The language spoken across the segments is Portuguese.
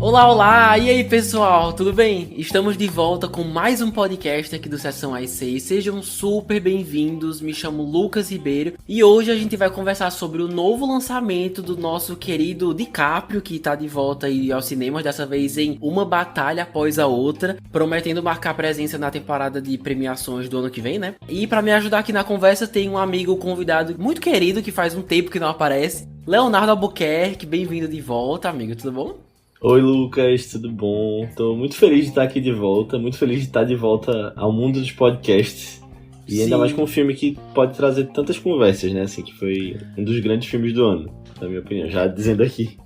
Olá, olá! E aí, pessoal, tudo bem? Estamos de volta com mais um podcast aqui do Sessão A6. Sejam super bem-vindos, me chamo Lucas Ribeiro e hoje a gente vai conversar sobre o novo lançamento do nosso querido DiCaprio, que tá de volta aí aos cinemas, dessa vez em Uma Batalha Após a Outra, prometendo marcar presença na temporada de premiações do ano que vem, né? E pra me ajudar aqui na conversa tem um amigo convidado muito querido que faz um tempo que não aparece, Leonardo Albuquerque. Bem-vindo de volta, amigo, tudo bom? Oi Lucas, tudo bom? Tô muito feliz de estar aqui de volta, muito feliz de estar de volta ao mundo dos podcasts. E ainda mais com um filme que pode trazer tantas conversas, né? Assim, que foi um dos grandes filmes do ano, na minha opinião, já dizendo aqui.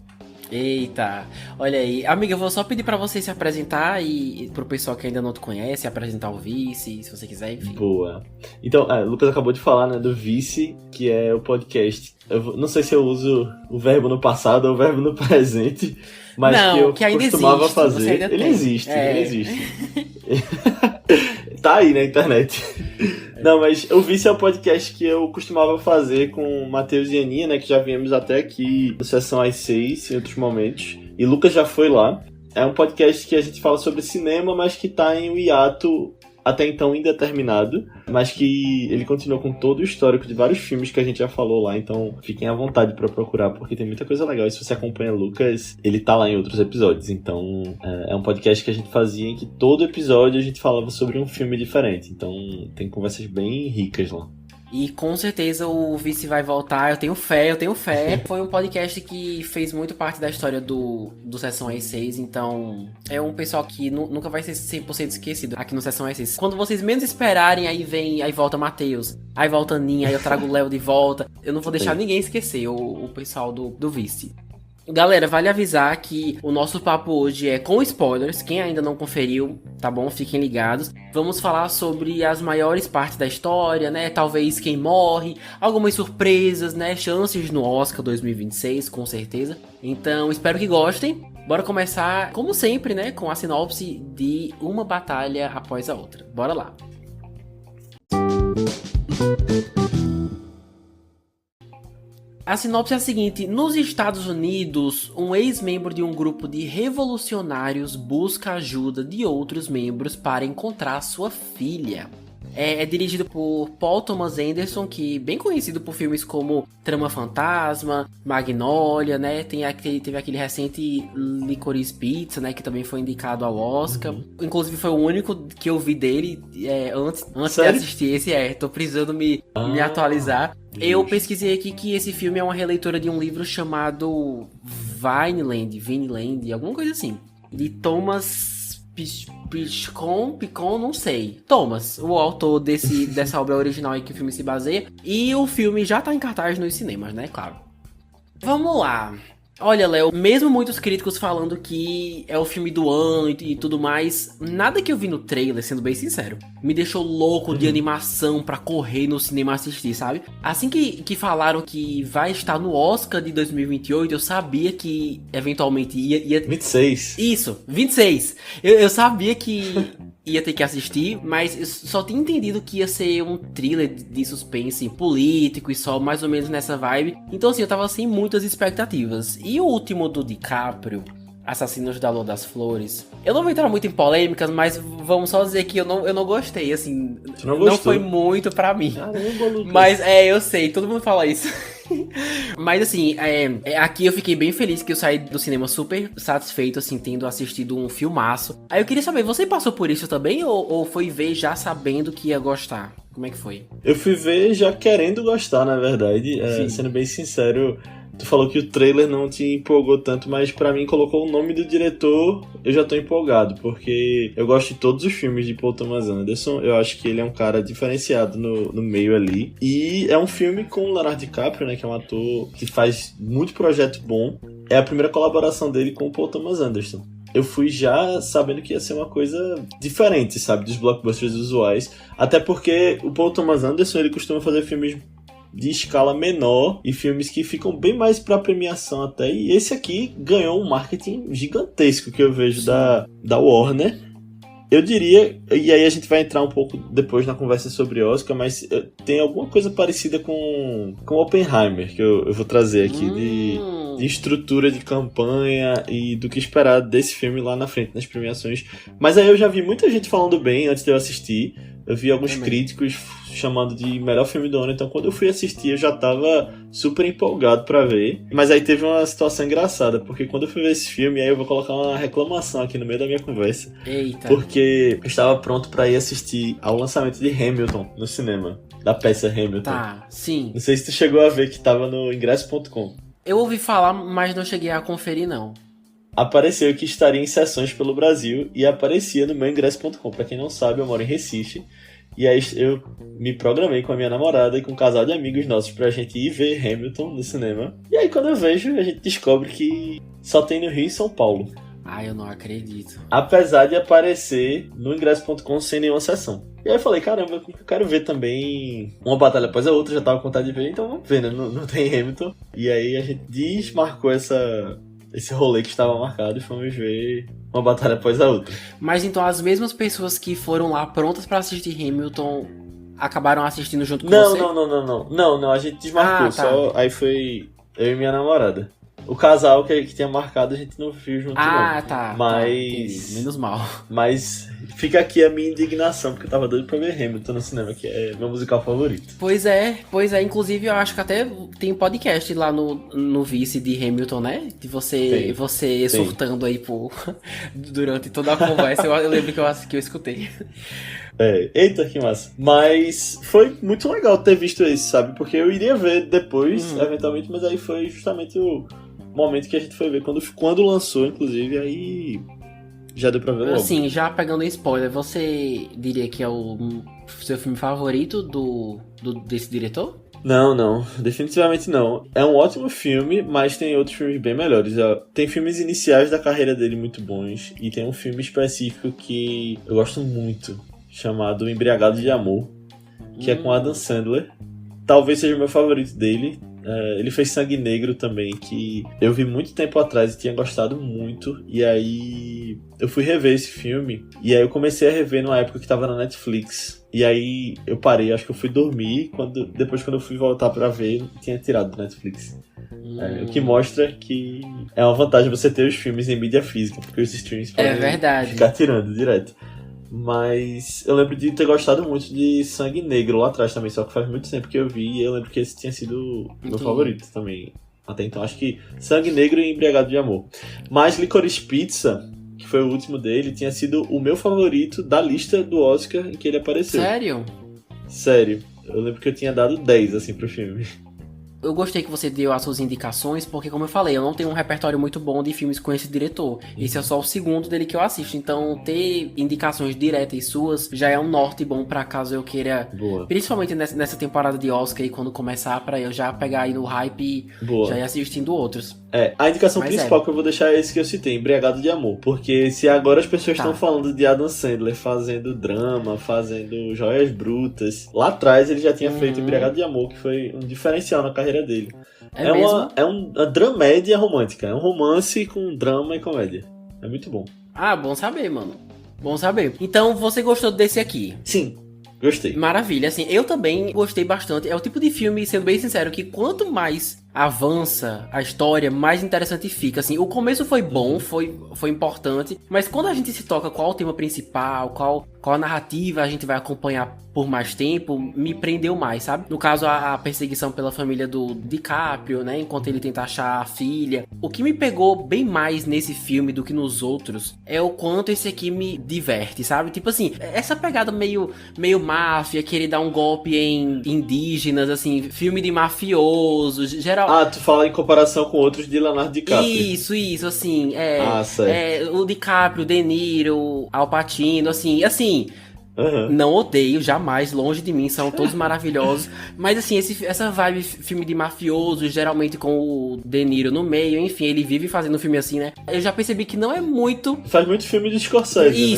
Eita, olha aí. Amiga, eu vou só pedir pra você se apresentar e pro pessoal que ainda não te conhece, apresentar o Vice, se você quiser, enfim. Boa. Então, o Lucas acabou de falar, né, do Vice, que é o podcast. Eu não sei se eu uso o verbo no passado ou o verbo no presente, mas não, que eu ainda costumava existe, fazer. Ele existe, ele existe. Tá aí na internet. Não, mas o Vice é o podcast que eu costumava fazer com o Matheus e Aninha, né? Que já viemos até aqui no Sessão A6 em outros momentos. E Lucas já foi lá. É um podcast que a gente fala sobre cinema, mas que tá em um hiato até então indeterminado. Mas que ele continua com todo o histórico de vários filmes que a gente já falou lá. Então fiquem à vontade pra procurar, porque tem muita coisa legal. E se você acompanha Lucas, ele tá lá em outros episódios. Então é um podcast que a gente fazia em que todo episódio a gente falava sobre um filme diferente. Então tem conversas bem ricas lá. E com certeza o Vice vai voltar, eu tenho fé. Foi um podcast que fez muito parte da história do Sessão A6, então é um pessoal que nunca vai ser 100% esquecido aqui no Sessão A6. Quando vocês menos esperarem, aí volta Matheus, aí volta Aninha, aí eu trago o Léo de volta. Eu não vou deixar ninguém esquecer o pessoal do Vice. Galera, vale avisar que o nosso papo hoje é com spoilers. Quem ainda não conferiu, tá bom? Fiquem ligados. Vamos falar sobre as maiores partes da história, né? Talvez quem morre, algumas surpresas, né? Chances no Oscar 2026, com certeza. Então, espero que gostem. Bora começar, como sempre, né? Com a sinopse de Uma Batalha Após a Outra. Bora lá. A sinopse é a seguinte: nos Estados Unidos, um ex-membro de um grupo de revolucionários busca ajuda de outros membros para encontrar sua filha. É dirigido por Paul Thomas Anderson, que é bem conhecido por filmes como Trama Fantasma, Magnolia, né? Teve aquele recente Licorice Pizza, né? Que também foi indicado ao Oscar. Inclusive foi o único que eu vi dele antes de assistir esse. Tô precisando me atualizar. Eu pesquisei aqui que esse filme é uma releitura de um livro chamado Vineland, alguma coisa assim. De Thomas Picon, não sei. Thomas, o autor dessa obra original aí que o filme se baseia. E o filme já tá em cartaz nos cinemas, né? Claro. Vamos lá. Olha, Léo, mesmo muitos críticos falando que é o filme do ano e tudo mais, nada que eu vi no trailer, sendo bem sincero, me deixou louco de animação pra correr no cinema assistir, sabe? Assim que falaram que vai estar no Oscar de 2028, eu sabia que eventualmente ia... 26. Isso, 26. Eu sabia que ia ter que assistir, mas eu só tinha entendido que ia ser um thriller de suspense político e só mais ou menos nessa vibe. Então assim, eu tava sem muitas expectativas. E o último do DiCaprio, Assassinos da Lua das Flores, eu não vou entrar muito em polêmicas, mas vamos só dizer que eu não gostei, assim. Você não gostou? Não foi muito pra mim. Caramba, Lucas. Mas eu sei, todo mundo fala isso. Mas assim, aqui eu fiquei bem feliz que eu saí do cinema super satisfeito, assim, tendo assistido um filmaço. Aí eu queria saber, você passou por isso também ou foi ver já sabendo que ia gostar? Como é que foi? Eu fui ver já querendo gostar, na verdade. Sendo bem sincero, tu falou que o trailer não te empolgou tanto, mas pra mim colocou o nome do diretor, eu já tô empolgado, porque eu gosto de todos os filmes de Paul Thomas Anderson. Eu acho que ele é um cara diferenciado no meio ali. E é um filme com o Leonardo DiCaprio, né, que é um ator que faz muito projeto bom. É a primeira colaboração dele com o Paul Thomas Anderson. Eu fui já sabendo que ia ser uma coisa diferente, sabe, dos blockbusters usuais. Até porque o Paul Thomas Anderson, ele costuma fazer filmes de escala menor e filmes que ficam bem mais pra premiação até. E esse aqui ganhou um marketing gigantesco que eu vejo da Warner. Eu diria, e aí a gente vai entrar um pouco depois na conversa sobre Oscar, mas tem alguma coisa parecida com Oppenheimer, que eu vou trazer aqui, de estrutura de campanha e do que esperar desse filme lá na frente, nas premiações. Mas aí eu já vi muita gente falando bem antes de eu assistir. Eu vi alguns críticos chamando de melhor filme do ano, então quando eu fui assistir eu já tava super empolgado pra ver. Mas aí teve uma situação engraçada, porque quando eu fui ver esse filme, aí eu vou colocar uma reclamação aqui no meio da minha conversa. Eita. Porque eu estava pronto pra ir assistir ao lançamento de Hamilton no cinema, da peça Hamilton. Tá, sim. Não sei se tu chegou a ver que tava no ingresso.com. Eu ouvi falar, mas não cheguei a conferir, não. Apareceu que estaria em sessões pelo Brasil e aparecia no meu ingresso.com. Pra quem não sabe, eu moro em Recife. E aí eu me programei com a minha namorada e com um casal de amigos nossos pra gente ir ver Hamilton no cinema. E aí quando eu vejo, a gente descobre que só tem no Rio e São Paulo. Ai, eu não acredito. Apesar de aparecer no ingresso.com sem nenhuma sessão. E aí eu falei, caramba, eu quero ver também uma batalha após a outra, já tava com vontade de ver, então vamos ver, né? Não tem Hamilton. E aí a gente desmarcou esse rolê que estava marcado e fomos ver uma batalha após a outra. Mas então as mesmas pessoas que foram lá prontas pra assistir Hamilton acabaram assistindo junto com você? Não, a gente desmarcou, tá. só aí foi eu e minha namorada. O casal que tinha marcado a gente não viu junto, não. Tá. Mas... Tá, menos mal. Mas fica aqui a minha indignação, porque eu tava doido pra ver Hamilton no cinema, que é meu musical favorito. Pois é. Inclusive eu acho que até tem podcast lá no Vice de Hamilton, né? De você surtando aí durante toda a conversa. Eu lembro que eu escutei. Eita, que massa. Mas foi muito legal ter visto isso, sabe? Porque eu iria ver depois, eventualmente, mas aí foi justamente o momento que a gente foi ver quando lançou, inclusive, aí já deu pra ver logo. Assim, já pegando spoiler, você diria que é o seu filme favorito desse diretor? Não, definitivamente não. É um ótimo filme, mas tem outros filmes bem melhores. Tem filmes iniciais da carreira dele muito bons, e tem um filme específico que eu gosto muito, chamado Embriagado de Amor, que é com Adam Sandler. Talvez seja o meu favorito dele. Ele fez Sangue Negro também, que eu vi muito tempo atrás e tinha gostado muito. E aí eu fui rever esse filme. E aí eu comecei a rever numa época que tava na Netflix. E aí eu parei, acho que eu fui dormir. Depois quando eu fui voltar pra ver, tinha tirado da Netflix. O que mostra que é uma vantagem você ter os filmes em mídia física, porque os streams podem ficar tirando direto. Mas eu lembro de ter gostado muito de Sangue Negro lá atrás também, só que faz muito tempo que eu vi e eu lembro que esse tinha sido meu favorito também. Até então, acho que Sangue Negro e Embriagado de Amor. Mas Licorice Pizza, que foi o último dele, tinha sido o meu favorito da lista do Oscar em que ele apareceu. Sério? Sério. Eu lembro que eu tinha dado 10, assim, pro filme. Eu gostei que você deu as suas indicações, porque como eu falei, eu não tenho um repertório muito bom de filmes com esse diretor. Esse é só o segundo dele que eu assisto, então ter indicações diretas suas já é um norte bom pra caso eu queira, principalmente nessa temporada de Oscar, e quando começar, pra eu já pegar aí no hype e já ir assistindo outros. A indicação principal que eu vou deixar é esse que eu citei, Embriagado de Amor, porque se agora as pessoas estão falando de Adam Sandler fazendo drama, fazendo joias brutas, lá atrás ele já tinha feito Embriagado de Amor, que foi um diferencial na carreira dele. É uma dramédia romântica. É um romance com drama e comédia. É muito bom. Bom saber, mano. Bom saber. Então, você gostou desse aqui? Sim, gostei. Maravilha. Assim, eu também gostei bastante. É o tipo de filme, sendo bem sincero, que quanto mais avança a história, mais interessante fica. Assim, o começo foi bom, foi importante, mas quando a gente se toca qual o tema principal, qual a narrativa a gente vai acompanhar por mais tempo, me prendeu mais, sabe? No caso, a perseguição pela família do DiCaprio, né? Enquanto ele tenta achar a filha. O que me pegou bem mais nesse filme do que nos outros é o quanto esse aqui me diverte, sabe? Tipo assim, essa pegada meio máfia, querer dar um golpe em indígenas, assim, filme de mafioso, geral. Tu fala em comparação com outros de Leonardo DiCaprio. Isso, assim, certo. O DiCaprio, De Niro, Al Pacino, assim, Não odeio, jamais, longe de mim, são todos maravilhosos. Mas assim, essa vibe filme de mafioso, geralmente com o De Niro no meio, enfim, ele vive fazendo um filme assim, né? Eu já percebi que não é muito... Faz muito filme de Scorsese,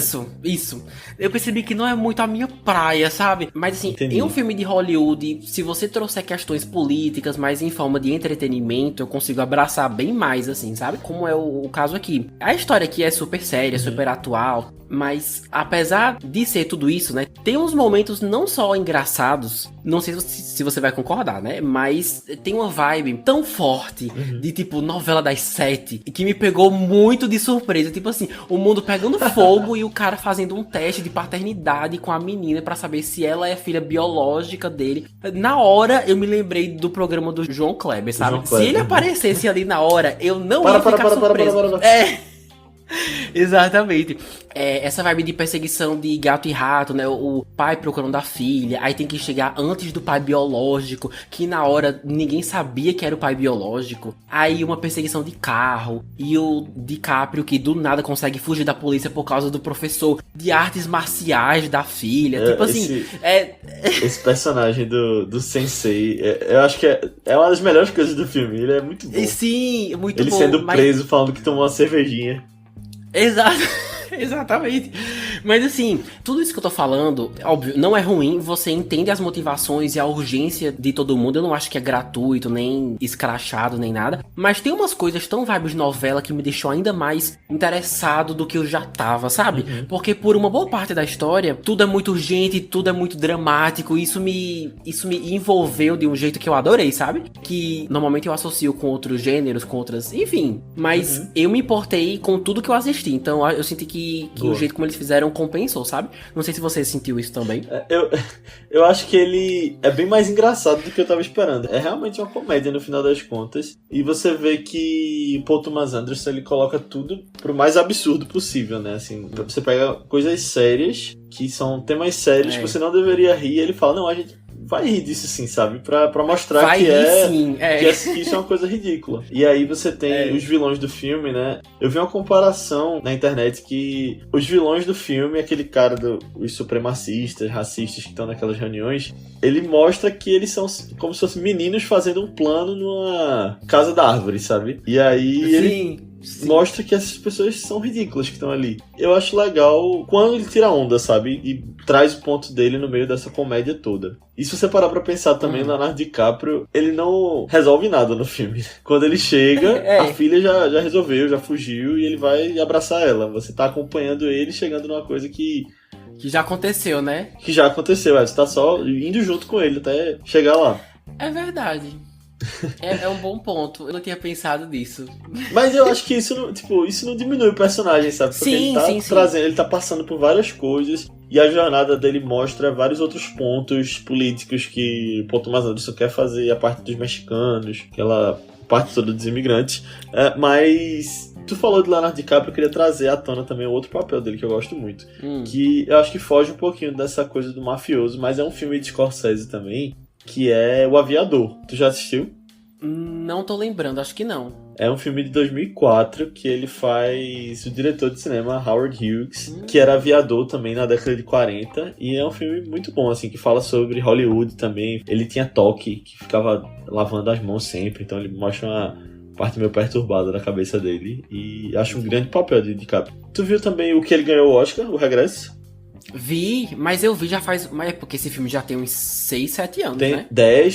Isso. Eu percebi que não é muito a minha praia, sabe? Mas assim, Entendi. em um filme de Hollywood, se você trouxer questões políticas, mas em forma de entretenimento, eu consigo abraçar bem mais, assim, sabe? Como é o caso aqui. A história aqui é super séria, super atual, mas apesar de ser tudo isso, né? Tem uns momentos não só engraçados, não sei se você vai concordar, né? Mas tem uma vibe tão forte de tipo novela das 7 que me pegou muito de surpresa. Tipo assim, o mundo pegando fogo e o cara fazendo um teste de paternidade com a menina pra saber se ela é filha biológica dele. Na hora eu me lembrei do programa do João Kleber, sabe? João Kleber. Se ele aparecesse ali na hora, eu não ia ficar surpreso. Exatamente. Essa vibe de perseguição de gato e rato, né? O pai procurando a filha, aí tem que chegar antes do pai biológico, que na hora ninguém sabia que era o pai biológico. Aí uma perseguição de carro, e o DiCaprio que do nada consegue fugir da polícia por causa do professor de artes marciais da filha. Tipo assim, esse personagem do Sensei, eu acho que é uma das melhores coisas do filme. Ele é muito bom. Sim, muito ele bom. Ele sendo preso, falando que tomou uma cervejinha. Exatamente. Mas assim, tudo isso que eu tô falando, óbvio, não é ruim, você entende as motivações e a urgência de todo mundo, eu não acho que é gratuito, nem escrachado, nem nada, mas tem umas coisas tão vibes de novela que me deixou ainda mais interessado do que eu já tava, sabe? Porque por uma boa parte da história, tudo é muito urgente, tudo é muito dramático, isso me envolveu de um jeito que eu adorei, sabe? Que normalmente eu associo com outros gêneros, com outras, enfim, mas eu me importei com tudo que eu assisti, então eu senti que o jeito como eles fizeram compensou, sabe? Não sei se você sentiu isso também. Eu acho que ele é bem mais engraçado do que eu tava esperando. É realmente uma comédia no final das contas. E você vê que o Paul Thomas Anderson, ele coloca tudo pro mais absurdo possível, né? Assim, você pega coisas sérias, que são temas sérios que você não deveria rir, e ele fala, não, a gente vai rir disso sim, sabe? Pra mostrar que isso é uma coisa ridícula. E aí você tem os vilões do filme, né? Eu vi uma comparação na internet que os vilões do filme, aquele cara os supremacistas, racistas que estão naquelas reuniões, ele mostra que eles são como se fossem meninos fazendo um plano numa casa da árvore, sabe? E aí ele mostra que essas pessoas são ridículas que estão ali. Eu acho legal quando ele tira onda, sabe? E traz o ponto dele no meio dessa comédia toda. E se você parar pra pensar também, o Leonardo DiCaprio, ele não resolve nada no filme. Quando ele chega, a filha já resolveu, já fugiu, e ele vai abraçar ela. Você tá acompanhando ele chegando numa coisa que já aconteceu, né? Que já aconteceu, você tá só indo junto com ele até chegar lá. É verdade. É um bom ponto. Eu não tinha pensado nisso. Mas eu acho que isso não diminui o personagem, sabe? Porque ele tá trazendo, ele tá passando por várias coisas e a jornada dele mostra vários outros pontos políticos que o Paul Thomas Anderson quer fazer, a parte dos mexicanos, aquela parte toda dos imigrantes. Mas tu falou de Leonardo DiCaprio, eu queria trazer à tona também outro papel dele que eu gosto muito. Que eu acho que foge um pouquinho dessa coisa do mafioso, mas é um filme de Scorsese também, que é O Aviador. Tu já assistiu? Não tô lembrando, acho que não. É um filme de 2004 que ele faz o diretor de cinema Howard Hughes, que era aviador também na década de 40, e é um filme muito bom, assim, que fala sobre Hollywood também. Ele tinha toque, que ficava lavando as mãos sempre, então ele mostra uma parte meio perturbada da cabeça dele, e acho um grande papel de DiCaprio. Tu viu também o que ele ganhou o Oscar, O Regresso? Vi, mas eu vi já faz... Mas é porque esse filme já tem uns 6, 7 anos, né?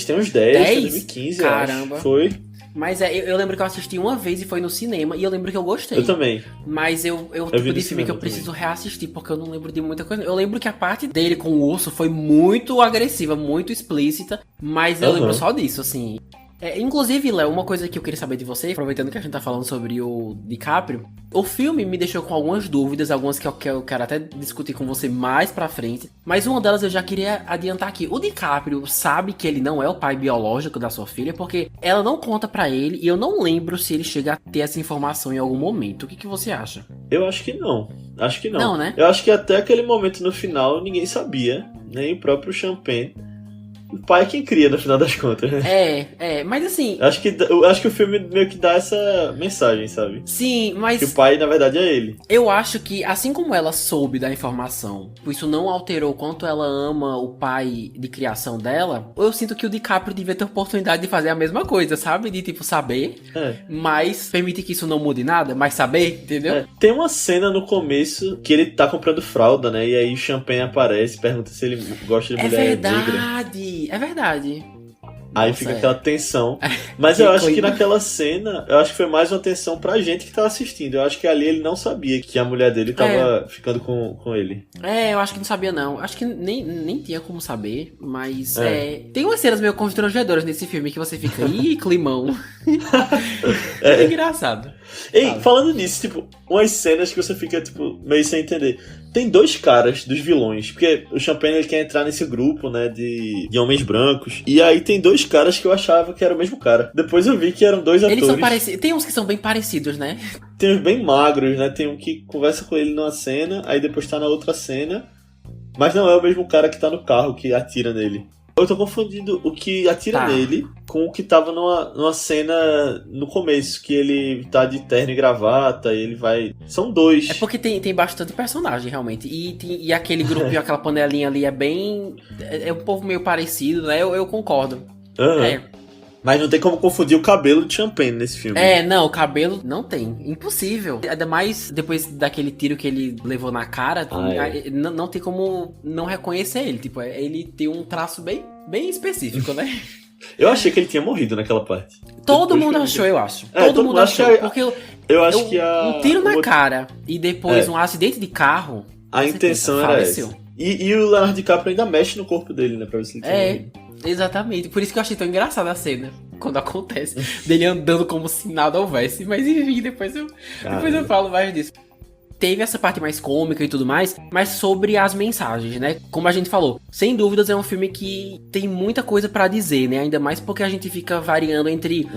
Tem uns 10, foi 2015, caramba. Eu acho. Foi. Mas eu lembro que eu assisti uma vez e foi no cinema, e eu lembro que eu gostei. Eu também. Mas eu tipo de filme que eu preciso reassistir, porque eu não lembro de muita coisa. Eu lembro que a parte dele com o urso foi muito agressiva, muito explícita, mas eu lembro só disso, assim. Inclusive, Léo, uma coisa que eu queria saber de você, aproveitando que a gente tá falando sobre o DiCaprio, o filme me deixou com algumas dúvidas, algumas que eu quero até discutir com você mais pra frente, mas uma delas eu já queria adiantar aqui. O DiCaprio sabe que ele não é o pai biológico da sua filha, porque ela não conta pra ele, e eu não lembro se ele chega a ter essa informação em algum momento. O que você acha? Eu acho que não. Acho que não. Não, né? Eu acho que até aquele momento no final ninguém sabia, nem o próprio Champagne. o pai é quem cria, no final das contas, né? Mas assim... Eu acho que o filme meio que dá essa mensagem, sabe? Sim, mas... Que o pai, na verdade, é ele. Eu acho que, assim como ela soube da informação, isso não alterou o quanto ela ama o pai de criação dela, eu sinto que o DiCaprio devia ter a oportunidade de fazer a mesma coisa, sabe? De, tipo, saber, mas permitir que isso não mude nada, mas saber, entendeu? Tem uma cena no começo que ele tá comprando fralda, né? E aí o Champagne aparece, pergunta se ele gosta de mulher negra. É verdade. Aí fica aquela tensão. Mas eu acho que naquela cena, eu acho que foi mais uma tensão pra gente que tava assistindo. Eu acho que ali ele não sabia que a mulher dele tava ficando com ele. Eu acho que não sabia, não. Acho que nem tinha como saber, mas tem umas cenas meio constrangedoras nesse filme que você fica, ih, climão. É engraçado. Ei, falando nisso, tipo, umas cenas que você fica, tipo, meio sem entender. Tem dois caras dos vilões, porque o Champagne ele quer entrar nesse grupo, né, de homens brancos. E aí tem dois caras que eu achava que era o mesmo cara. Depois eu vi que eram dois atores. Eles são parecidos. Tem uns que são bem parecidos, né? Tem uns bem magros, né? Tem um que conversa com ele numa cena, aí depois tá na outra cena. Mas não é o mesmo cara que tá no carro que atira nele. Eu tô confundindo o que atira nele com o que tava numa cena no começo, que ele tá de terno e gravata, e ele vai... São dois. É porque tem bastante personagem, realmente. E aquele grupinho, aquela panelinha ali é bem... É um povo meio parecido, né? Eu concordo. Mas não tem como confundir o cabelo de Champagne nesse filme. Não, o cabelo não tem. Impossível. Ainda mais depois daquele tiro que ele levou na cara, não tem como não reconhecer ele. Tipo, ele tem um traço bem específico, né? Eu achei que ele tinha morrido naquela parte. Todo mundo achou, eu acho. Todo mundo achou. Porque eu acho que um tiro na cara e depois um acidente de carro... A intenção era essa. E o Leonardo DiCaprio ainda mexe no corpo dele, né? Pra ver se ele tinha morrido. Exatamente, por isso que eu achei tão engraçada a cena quando acontece, dele andando como se nada houvesse. Mas enfim, depois eu falo mais disso. Teve essa parte mais cômica e tudo mais, mas sobre as mensagens, né? Como a gente falou, sem dúvidas é um filme que tem muita coisa pra dizer, né? Ainda mais porque a gente fica variando entre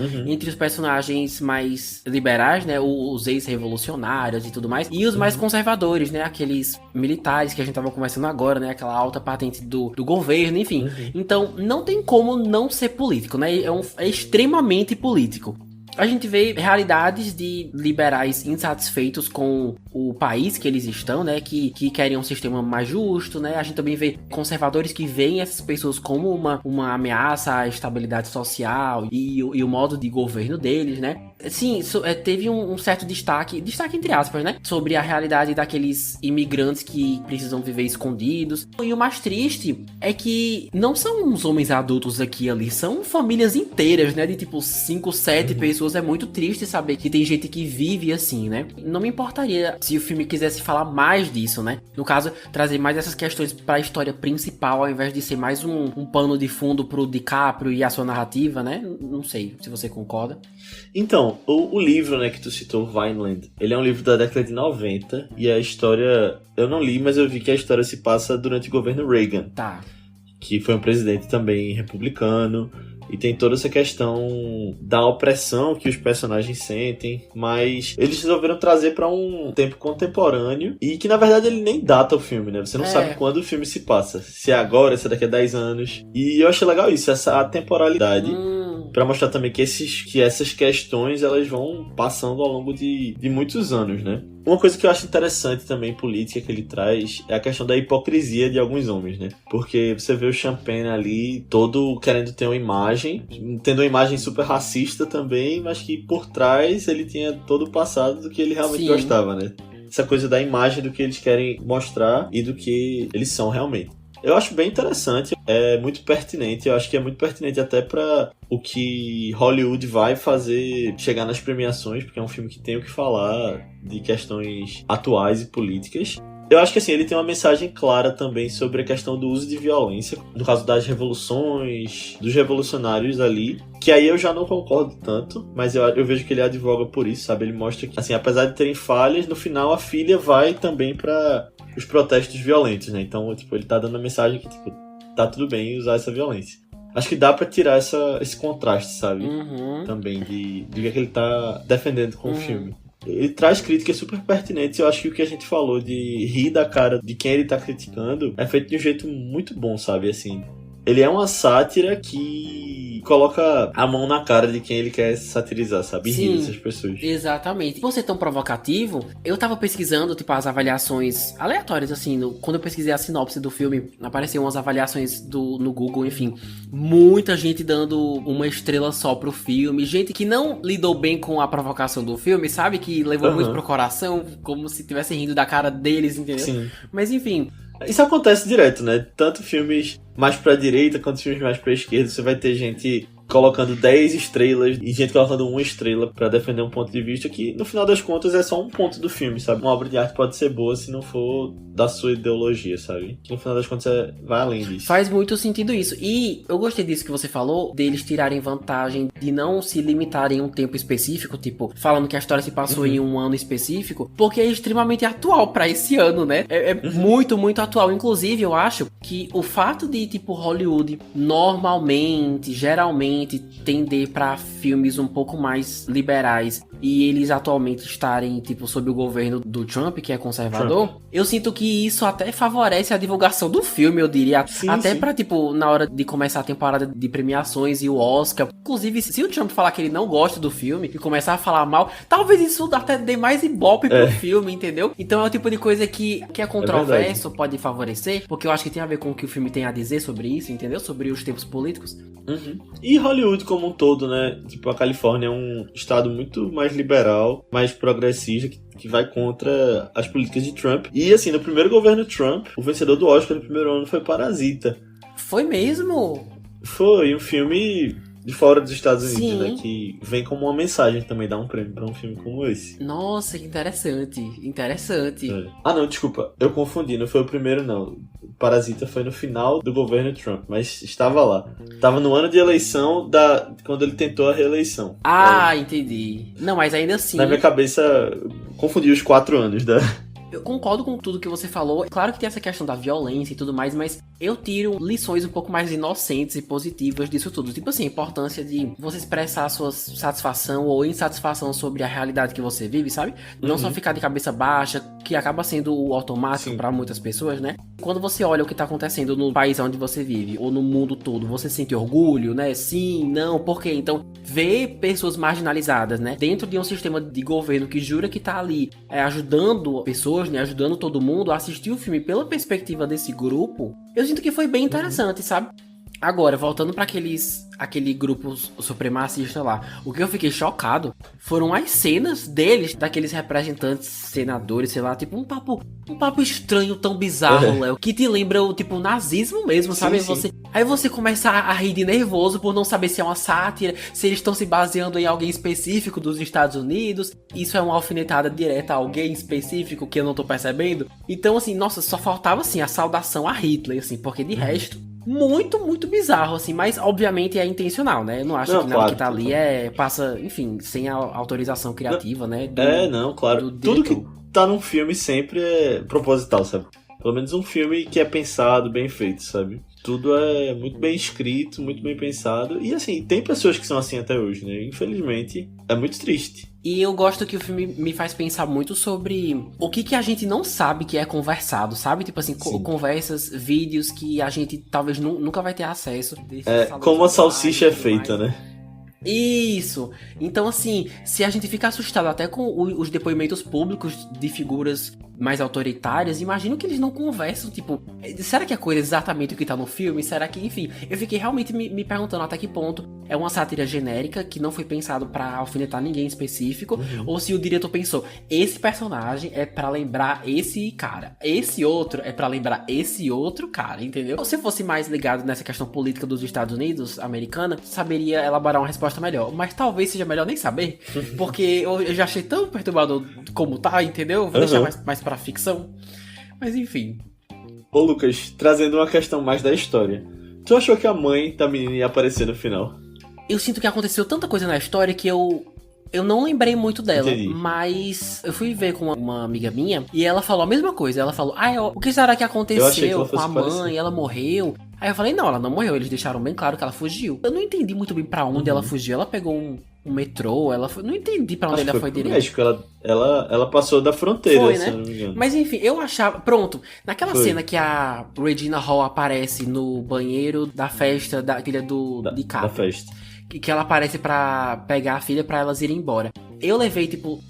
os personagens mais liberais, né? Os ex-revolucionários e tudo mais, e os mais conservadores, né? Aqueles militares que a gente tava conversando agora, né? Aquela alta patente do governo, enfim. Então, não tem como não ser político, né? É extremamente político. A gente vê realidades de liberais insatisfeitos com o país que eles estão, né? Que querem um sistema mais justo, né? A gente também vê conservadores que veem essas pessoas como uma ameaça à estabilidade social e o modo de governo deles, né? Sim, teve um certo destaque entre aspas, né? Sobre a realidade daqueles imigrantes que precisam viver escondidos. E o mais triste é que não são uns homens adultos aqui e ali, são famílias inteiras, né? De tipo 5, 7 pessoas. É muito triste saber que tem gente que vive assim, né? Não me importaria se o filme quisesse falar mais disso, né? No caso, trazer mais essas questões pra história principal, ao invés de ser mais um pano de fundo pro DiCaprio e a sua narrativa, né? Não sei se você concorda. Então, o livro, né, que tu citou, Vineland, ele é um livro da década de 90 e a história... Eu não li, mas eu vi que a história se passa durante o governo Reagan. Tá. Que foi um presidente também republicano. E tem toda essa questão da opressão que os personagens sentem, mas eles resolveram trazer pra um tempo contemporâneo e que na verdade ele nem data o filme, né? Você não sabe quando o filme se passa, se é agora, se é daqui a 10 anos. E eu achei legal isso, essa atemporalidade, pra mostrar também que essas questões elas vão passando ao longo de muitos anos, né? Uma coisa que eu acho interessante também, política, que ele traz, é a questão da hipocrisia de alguns homens, né? Porque você vê o Champagne ali, todo querendo ter uma imagem, tendo uma imagem super racista também, mas que por trás ele tinha todo o passado do que ele realmente gostava, né? Essa coisa da imagem do que eles querem mostrar e do que eles são realmente. Eu acho bem interessante, é muito pertinente, eu acho que é muito pertinente até para o que Hollywood vai fazer chegar nas premiações, porque é um filme que tem o que falar de questões atuais e políticas. Eu acho que assim, ele tem uma mensagem clara também sobre a questão do uso de violência, no caso das revoluções, dos revolucionários ali, que aí eu já não concordo tanto, mas eu vejo que ele advoga por isso, sabe? Ele mostra que, assim, apesar de terem falhas, no final a filha vai também para os protestos violentos, né? Então, tipo, ele tá dando a mensagem que, tipo, tá tudo bem usar essa violência. Acho que dá pra tirar esse contraste, sabe? Também de que ele tá defendendo com o filme. Ele traz críticas super pertinentes. Eu acho que o que a gente falou de rir da cara de quem ele tá criticando é feito de um jeito muito bom, sabe? Assim, ele é uma sátira que coloca a mão na cara de quem ele quer satirizar, sabe? E rir dessas pessoas. Exatamente. Por ser tão provocativo, eu tava pesquisando, tipo, as avaliações aleatórias, assim, quando eu pesquisei a sinopse do filme, apareciam umas avaliações no Google, enfim. Muita gente dando uma estrela só pro filme, gente que não lidou bem com a provocação do filme, sabe? Que levou muito pro coração, como se tivesse rindo da cara deles, entendeu? Sim. Mas enfim... Isso acontece direto, né? Tanto filmes mais pra direita quanto filmes mais pra esquerda. Você vai ter gente colocando 10 estrelas e gente colocando 1 estrela pra defender um ponto de vista que, no final das contas, é só um ponto do filme, sabe? Uma obra de arte pode ser boa se não for da sua ideologia, sabe? Que, no final das contas, vai além disso. Faz muito sentido isso. E eu gostei disso que você falou, deles tirarem vantagem de não se limitarem a um tempo específico, tipo, falando que a história se passou em um ano específico, porque é extremamente atual pra esse ano, né? É muito, muito atual. Inclusive, eu acho que o fato de, tipo, Hollywood normalmente, geralmente, tender pra filmes um pouco mais liberais e eles atualmente estarem, tipo, sob o governo do Trump, que é conservador, eu sinto que isso até favorece a divulgação do filme, eu diria. Sim, até sim. pra, tipo, na hora de começar a temporada de premiações e o Oscar. Inclusive, se o Trump falar que ele não gosta do filme e começar a falar mal, talvez isso até dê mais ibope pro filme, entendeu? Então é o tipo de coisa que é controverso, pode favorecer, porque eu acho que tem a ver com o que o filme tem a dizer sobre isso, entendeu? Sobre os tempos políticos. E Hollywood como um todo, né? Tipo, a Califórnia é um estado muito mais liberal, mais progressista, que vai contra as políticas de Trump. E, assim, no primeiro governo Trump, o vencedor do Oscar no primeiro ano foi Parasita. Foi mesmo? Foi um filme de fora dos Estados Unidos, Sim. né? Que vem como uma mensagem também, dá um prêmio pra um filme como esse. Nossa, que interessante. Interessante. É. Ah, não, desculpa. Eu confundi, não foi o primeiro, não. Parasita foi no final do governo Trump, mas estava lá. Estava no ano de eleição quando ele tentou a reeleição. Ah, entendi. Não, mas ainda assim... Na minha cabeça, confundi os 4 anos da... Eu concordo com tudo que você falou. Claro que tem essa questão da violência e tudo mais, mas eu tiro lições um pouco mais inocentes e positivas disso tudo. Tipo assim, a importância de você expressar a sua satisfação ou insatisfação sobre a realidade que você vive, sabe? Não só ficar de cabeça baixa, que acaba sendo o automático para muitas pessoas, né? Quando você olha o que tá acontecendo no país onde você vive, ou no mundo todo, você sente orgulho, né? Sim, não, por quê? Então, ver pessoas marginalizadas, né? Dentro de um sistema de governo que jura que tá ali ajudando pessoas, né, ajudando todo mundo a assistir o filme pela perspectiva desse grupo, eu sinto que foi bem interessante, sabe? Agora, voltando para aquele grupo supremacista lá, o que eu fiquei chocado foram as cenas deles, daqueles representantes, senadores, sei lá, tipo um papo estranho, tão bizarro, Léo, que te lembra o tipo nazismo mesmo, sabe? Sim. Aí você começa a rir de nervoso por não saber se é uma sátira, se eles estão se baseando em alguém específico dos Estados Unidos, isso é uma alfinetada direta a alguém específico que eu não tô percebendo. Então, assim, nossa, só faltava, assim, a saudação a Hitler, assim, porque de resto... Muito, muito bizarro, assim, mas obviamente é intencional, né? Eu não acho que nada que tá ali passa, enfim, sem a autorização criativa, né? Claro. Tudo que tá num filme sempre é proposital, sabe? Pelo menos um filme que é pensado, bem feito, sabe? Tudo é muito bem escrito, muito bem pensado. E assim, tem pessoas que são assim até hoje, né? Infelizmente, é muito triste. E eu gosto que o filme me faz pensar muito sobre o que a gente não sabe que é conversado, sabe? Tipo assim, conversas, vídeos que a gente talvez nunca vai ter acesso. Como a salsicha é feita, né? Isso! Então, assim, se a gente fica assustado até com os depoimentos públicos de figuras mais autoritárias, imagino que eles não conversam, tipo, será que é coisa exatamente o que tá no filme? Será que, enfim, eu fiquei realmente me perguntando até que ponto é uma sátira genérica que não foi pensado pra alfinetar ninguém específico, ou se o diretor pensou, esse personagem é pra lembrar esse cara, esse outro é pra lembrar esse outro cara, entendeu? Se eu fosse mais ligado nessa questão política dos Estados Unidos, americana, saberia elaborar uma resposta melhor, mas talvez seja melhor nem saber, porque eu já achei tão perturbador como tá, entendeu? Vou deixar mais pra ficção, mas enfim. Ô Lucas, trazendo uma questão mais da história, tu achou que a mãe da menina ia aparecer no final? Eu sinto que aconteceu tanta coisa na história que eu não lembrei muito dela. Entendi. Mas eu fui ver com uma amiga minha e ela falou a mesma coisa. Ela falou, o que será que aconteceu com a mãe? Parecer. Ela morreu? Aí eu falei, não, ela não morreu. Eles deixaram bem claro que ela fugiu. Eu não entendi muito bem pra onde ela fugiu. Ela pegou um metrô, ela foi... Não entendi pra onde ela foi direito. México, ela passou da fronteira, foi, se né? eu não me engano. Mas enfim, eu achava... Pronto, naquela Foi. cena que a Regina Hall aparece no banheiro da festa da filha de Da Cap, festa. que ela aparece pra pegar a filha pra elas irem embora. Eu levei, tipo,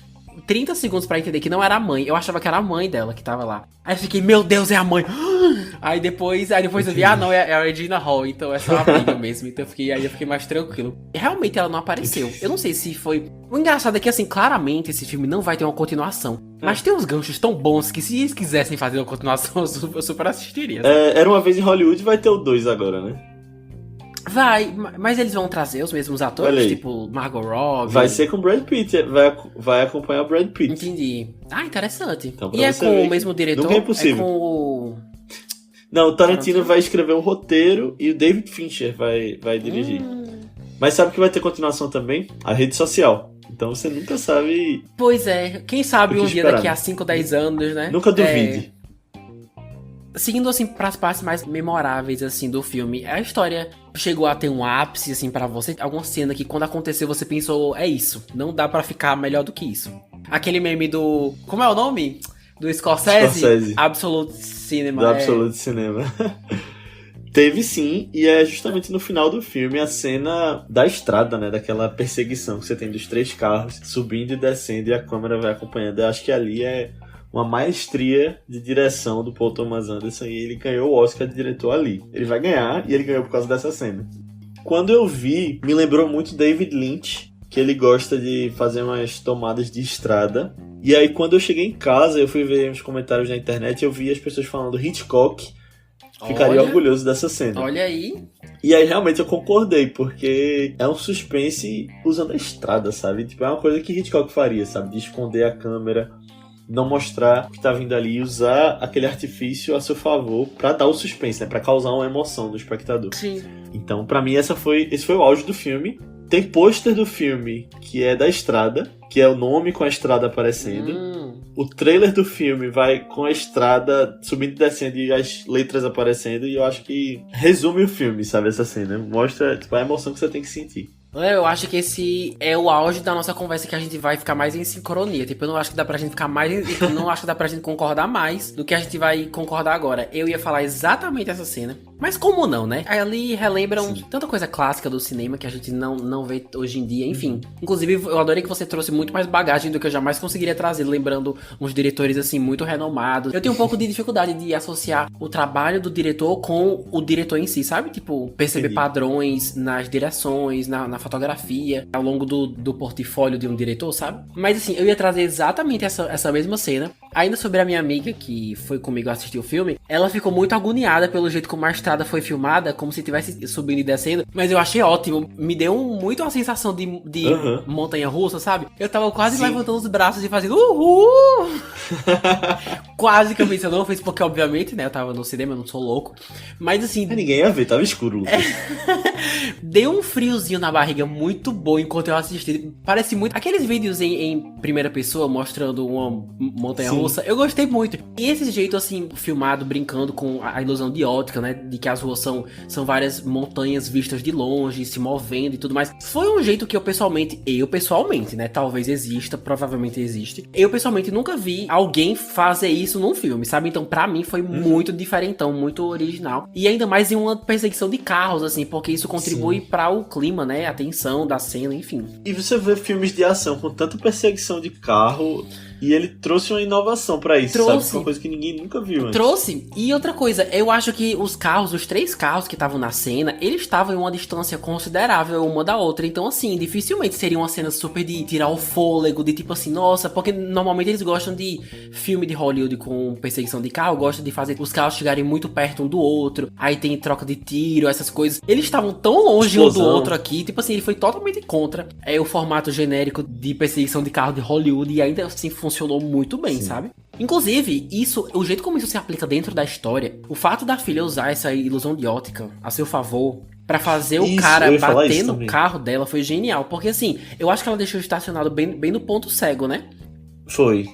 30 segundos pra entender que não era a mãe. Eu achava que era a mãe dela que tava lá. Aí eu fiquei, meu Deus, é a mãe. Aí depois eu vi, não, é a Regina Hall, então é só a amiga mesmo. Então eu fiquei mais tranquilo. E realmente ela não apareceu. Eu não sei se foi... O engraçado é que, assim, claramente esse filme não vai ter uma continuação. Mas tem uns ganchos tão bons que se eles quisessem fazer uma continuação, eu super assistiria. Era Uma Vez em Hollywood, vai ter o 2 agora, né? Vai, mas eles vão trazer os mesmos atores, tipo Margot Robbie. Vai ser com o Brad Pitt, vai acompanhar o Brad Pitt. Entendi. Ah, interessante. Então, e é com o mesmo diretor? Nunca é impossível. É com o... Não, o Tarantino vai escrever o roteiro e o David Fincher vai dirigir. Mas sabe que vai ter continuação também? A rede social. Então você nunca sabe... Pois é, quem sabe um dia esperar, daqui a 5, 10 anos, né? Nunca duvide. Seguindo, assim, pras partes mais memoráveis, assim, do filme, a história chegou a ter um ápice, assim, pra você? Alguma cena que, quando aconteceu, você pensou, é isso, não dá pra ficar melhor do que isso. Aquele meme do... Como é o nome? Do Scorsese. Absolute Cinema. Do Absolute Cinema. Teve sim, e é justamente no final do filme a cena da estrada, né? Daquela perseguição que você tem dos 3 carros subindo e descendo e a câmera vai acompanhando. Eu acho que ali é uma maestria de direção do Paul Thomas Anderson e ele ganhou o Oscar de diretor ali. Ele vai ganhar e ele ganhou por causa dessa cena. Quando eu vi, me lembrou muito David Lynch, que ele gosta de fazer umas tomadas de estrada. E aí quando eu cheguei em casa, eu fui ver uns comentários na internet e eu vi as pessoas falando Hitchcock. Ficaria orgulhoso dessa cena. Olha aí. E aí realmente eu concordei, porque é um suspense usando a estrada, sabe? Tipo, é uma coisa que Hitchcock faria, sabe? De esconder a câmera, não mostrar o que tá vindo ali e usar aquele artifício a seu favor pra dar o suspense, né? Pra causar uma emoção no espectador. Sim. Então, pra mim, esse foi o auge do filme. Tem pôster do filme que é da estrada, que é o nome com a estrada aparecendo. O trailer do filme vai com a estrada subindo e descendo e as letras aparecendo. E eu acho que resume o filme, sabe? Essa cena. Mostra tipo, a emoção que você tem que sentir. Eu acho que esse é o auge da nossa conversa, que a gente vai ficar mais em sincronia. Tipo, eu não acho que dá pra gente ficar mais... Eu não acho que dá pra gente concordar mais do que a gente vai concordar agora. Eu ia falar exatamente essa cena. Mas como não, né? Ali relembram tanta coisa clássica do cinema que a gente não vê hoje em dia, enfim. Inclusive, eu adorei que você trouxe muito mais bagagem do que eu jamais conseguiria trazer, lembrando uns diretores, assim, muito renomados. Eu tenho um pouco de dificuldade de associar o trabalho do diretor com o diretor em si, sabe? Tipo, perceber padrões nas direções, na fotografia, ao longo do portfólio de um diretor, sabe? Mas, assim, eu ia trazer exatamente essa mesma cena. Ainda sobre a minha amiga, que foi comigo assistir o filme, ela ficou muito agoniada pelo jeito como a estrada foi filmada, como se estivesse subindo e descendo, mas eu achei ótimo, me deu muito a sensação de montanha-russa, sabe? Eu tava quase levantando os braços e fazendo uhul! Quase que eu pensei, eu não fiz porque obviamente, né, eu tava no cinema, eu não sou louco, mas assim... Ninguém ia ver, tava escuro, Lucas. Deu um friozinho na barriga muito bom enquanto eu assisti, parece muito aqueles vídeos em primeira pessoa mostrando uma montanha-russa. Eu gostei muito. E esse jeito, assim, filmado, brincando com a ilusão de ótica, né? De que as ruas são várias montanhas vistas de longe, se movendo e tudo mais. Foi um jeito que eu pessoalmente, né? Talvez exista, provavelmente existe. Eu pessoalmente nunca vi alguém fazer isso num filme, sabe? Então, pra mim, foi muito diferentão, muito original. E ainda mais em uma perseguição de carros, assim, porque isso contribui para o clima, né? A tensão da cena, enfim. E você vê filmes de ação com tanta perseguição de carro... E ele trouxe uma inovação pra isso, sabe? Uma coisa que ninguém nunca viu antes. Trouxe. E outra coisa, eu acho que os 3 carros que estavam na cena, eles estavam em uma distância considerável uma da outra. Então, assim, dificilmente seria uma cena super de tirar o fôlego, de tipo assim, nossa, porque normalmente eles gostam de filme de Hollywood com perseguição de carro, gostam de fazer os carros chegarem muito perto um do outro, aí tem troca de tiro, essas coisas. Eles estavam tão longe um do outro aqui, tipo assim, ele foi totalmente contra o formato genérico de perseguição de carro de Hollywood e ainda assim funcionou muito bem, sabe? Inclusive, o jeito como isso se aplica dentro da história, o fato da filha usar essa ilusão de ótica a seu favor pra fazer o cara bater no carro dela foi genial, porque assim, eu acho que ela deixou estacionado bem no ponto cego, né? Foi.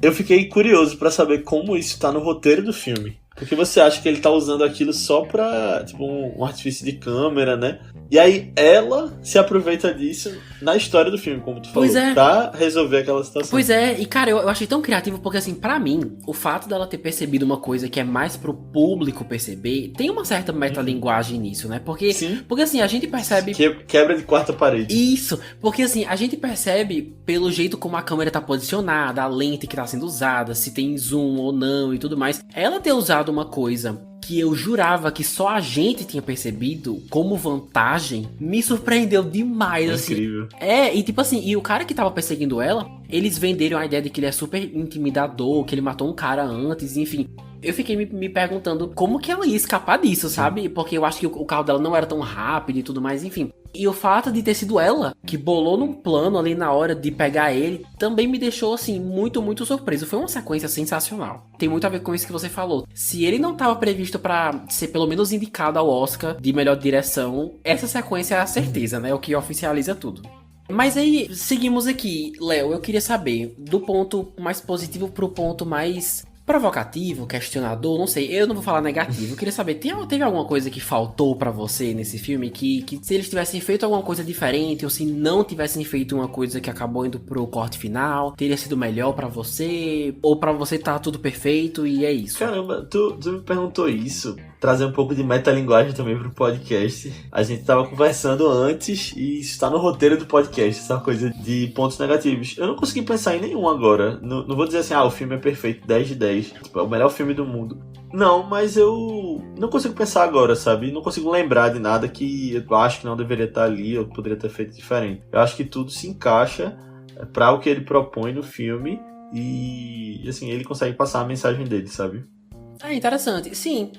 Eu fiquei curioso pra saber como isso tá no roteiro do filme. Porque você acha que ele tá usando aquilo só pra, tipo, um artifício de câmera, né? E aí ela se aproveita disso na história do filme, como tu falou, pra resolver aquela situação. Pois é, e cara, eu achei tão criativo porque, assim, pra mim, o fato dela ter percebido uma coisa que é mais pro público perceber, tem uma certa metalinguagem nisso, né? Porque assim, a gente percebe... Quebra de quarta parede. Isso, porque assim, a gente percebe pelo jeito como a câmera tá posicionada, a lente que tá sendo usada, se tem zoom ou não e tudo mais. Ela ter usado uma coisa que eu jurava que só a gente tinha percebido como vantagem, me surpreendeu demais, assim. Incrível. E tipo assim, e o cara que tava perseguindo ela, eles venderam a ideia de que ele é super intimidador, que ele matou um cara antes, enfim. Eu fiquei me perguntando como que ela ia escapar disso, sabe? Porque eu acho que o carro dela não era tão rápido e tudo mais, enfim. E o fato de ter sido ela que bolou num plano ali na hora de pegar ele também me deixou, assim, muito, muito surpreso. Foi uma sequência sensacional. Tem muito a ver com isso que você falou. Se ele não estava previsto pra ser pelo menos indicado ao Oscar de melhor direção, essa sequência é a certeza, né? O que oficializa tudo. Mas aí, seguimos aqui. Léo, eu queria saber, do ponto mais positivo pro ponto mais... provocativo, questionador, não sei, eu não vou falar negativo. Eu queria saber, teve alguma coisa que faltou pra você nesse filme? Que se eles tivessem feito alguma coisa diferente, ou se não tivessem feito uma coisa que acabou indo pro corte final, teria sido melhor pra você? Ou pra você tá tudo perfeito e é isso? Caramba, tu me perguntou isso, trazer um pouco de metalinguagem também pro podcast. A gente tava conversando antes e isso tá no roteiro do podcast, essa coisa de pontos negativos. Eu não consegui pensar em nenhum agora. Não vou dizer assim, o filme é perfeito, 10 de 10. Tipo, é o melhor filme do mundo. Não, mas eu não consigo pensar agora, sabe? Não consigo lembrar de nada que eu acho que não deveria estar ali ou poderia ter feito diferente. Eu acho que tudo se encaixa para o que ele propõe no filme e, assim, ele consegue passar a mensagem dele, sabe? Interessante. Sim.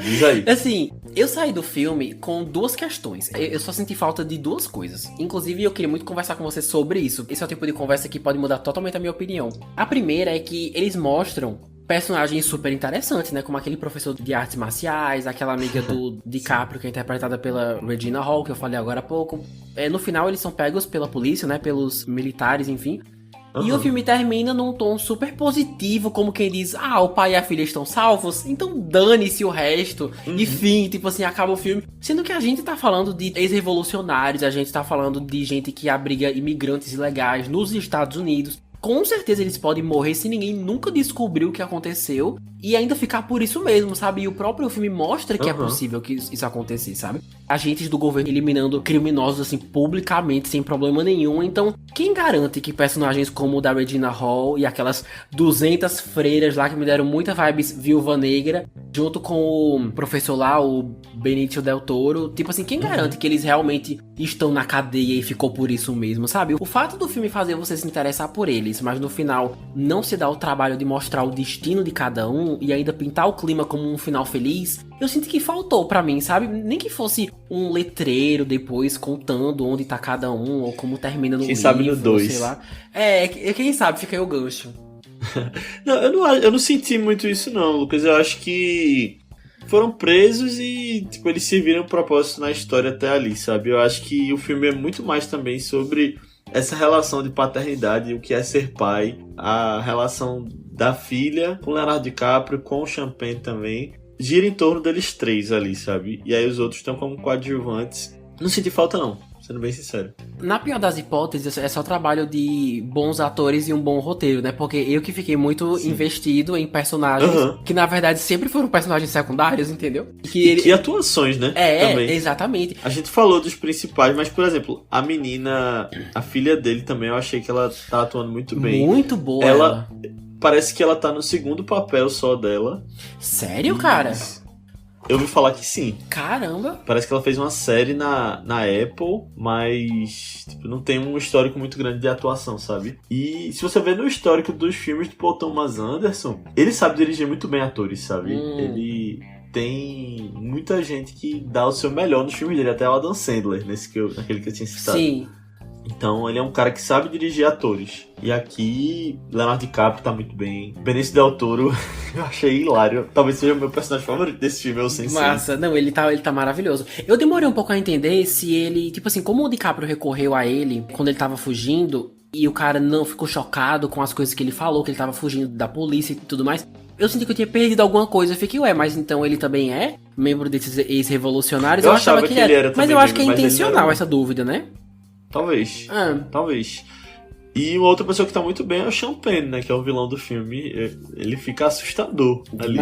Diz aí. Assim, eu saí do filme com duas questões. Eu só senti falta de duas coisas. Inclusive, eu queria muito conversar com você sobre isso. Esse é o tipo de conversa que pode mudar totalmente a minha opinião. A primeira é que eles mostram personagens super interessantes, né? Como aquele professor de artes marciais, aquela amiga do DiCaprio, que é interpretada pela Regina Hall, que eu falei agora há pouco. No final, eles são pegos pela polícia, né? Pelos militares, enfim. E o filme termina num tom super positivo, como quem diz, o pai e a filha estão salvos, então dane-se o resto. Enfim, tipo assim, acaba o filme. Sendo que a gente tá falando de ex-revolucionários, a gente tá falando de gente que abriga imigrantes ilegais nos Estados Unidos. Com certeza eles podem morrer se ninguém nunca descobriu o que aconteceu e ainda ficar por isso mesmo, sabe? E o próprio filme mostra que é possível que isso acontecer, sabe? Agentes do governo eliminando criminosos, assim, publicamente, sem problema nenhum. Então, quem garante que personagens como o da Regina Hall e aquelas 200 freiras lá que me deram muita vibes Viúva Negra, junto com o professor lá, o Benicio Del Toro, tipo assim, quem garante que eles realmente estão na cadeia e ficou por isso mesmo, sabe? O fato do filme fazer você se interessar por eles, mas no final não se dá o trabalho de mostrar o destino de cada um e ainda pintar o clima como um final feliz, eu sinto que faltou pra mim, sabe? Nem que fosse um letreiro depois contando onde tá cada um ou como termina no livro, sabe no 2. sei lá. Quem sabe, fica aí o gancho. Não, eu não senti muito isso não, Lucas. Eu acho que foram presos e tipo, eles serviram um propósito na história até ali, sabe? Eu acho que o filme é muito mais também sobre essa relação de paternidade, o que é ser pai, a relação da filha com Leonardo DiCaprio, com o Champagne também, gira em torno deles três ali, sabe? E aí os outros estão como coadjuvantes. Não senti falta não, sendo bem sincero. Na pior das hipóteses, é só trabalho de bons atores e um bom roteiro, né? Porque eu que fiquei muito investido em personagens que, na verdade, sempre foram personagens secundários, entendeu? Que atuações, né? Também. Exatamente. A gente falou dos principais, mas, por exemplo, a menina, a filha dele também, eu achei que ela tá atuando muito bem. Muito boa ela. Parece que ela tá no segundo papel só dela. Sério, cara? Eu ouvi falar que sim. Caramba! Parece que ela fez uma série na Apple, mas tipo, não tem um histórico muito grande de atuação, sabe? E se você ver no histórico dos filmes do Paul Thomas Anderson, ele sabe dirigir muito bem atores, sabe? Ele tem muita gente que dá o seu melhor nos filmes dele, até o Adam Sandler, naquele que eu tinha citado. Sim. Então ele é um cara que sabe dirigir atores. E aqui, Leonardo DiCaprio tá muito bem. Benicio Del Toro, eu achei hilário. Talvez seja o meu personagem favorito desse filme, eu sei. Massa, não, ele tá maravilhoso. Eu demorei um pouco a entender se ele, tipo assim, como o DiCaprio recorreu a ele quando ele tava fugindo, e o cara não ficou chocado com as coisas que ele falou, que ele tava fugindo da polícia e tudo mais. Eu senti que eu tinha perdido alguma coisa. Eu fiquei, mas então ele também é membro desses ex-revolucionários? Eu achava que ele era também. Mas eu acho que é intencional essa dúvida, né? Talvez. Talvez. E uma outra pessoa que tá muito bem é o Sean Penn, né? Que é o vilão do filme. Ele fica assustador ali.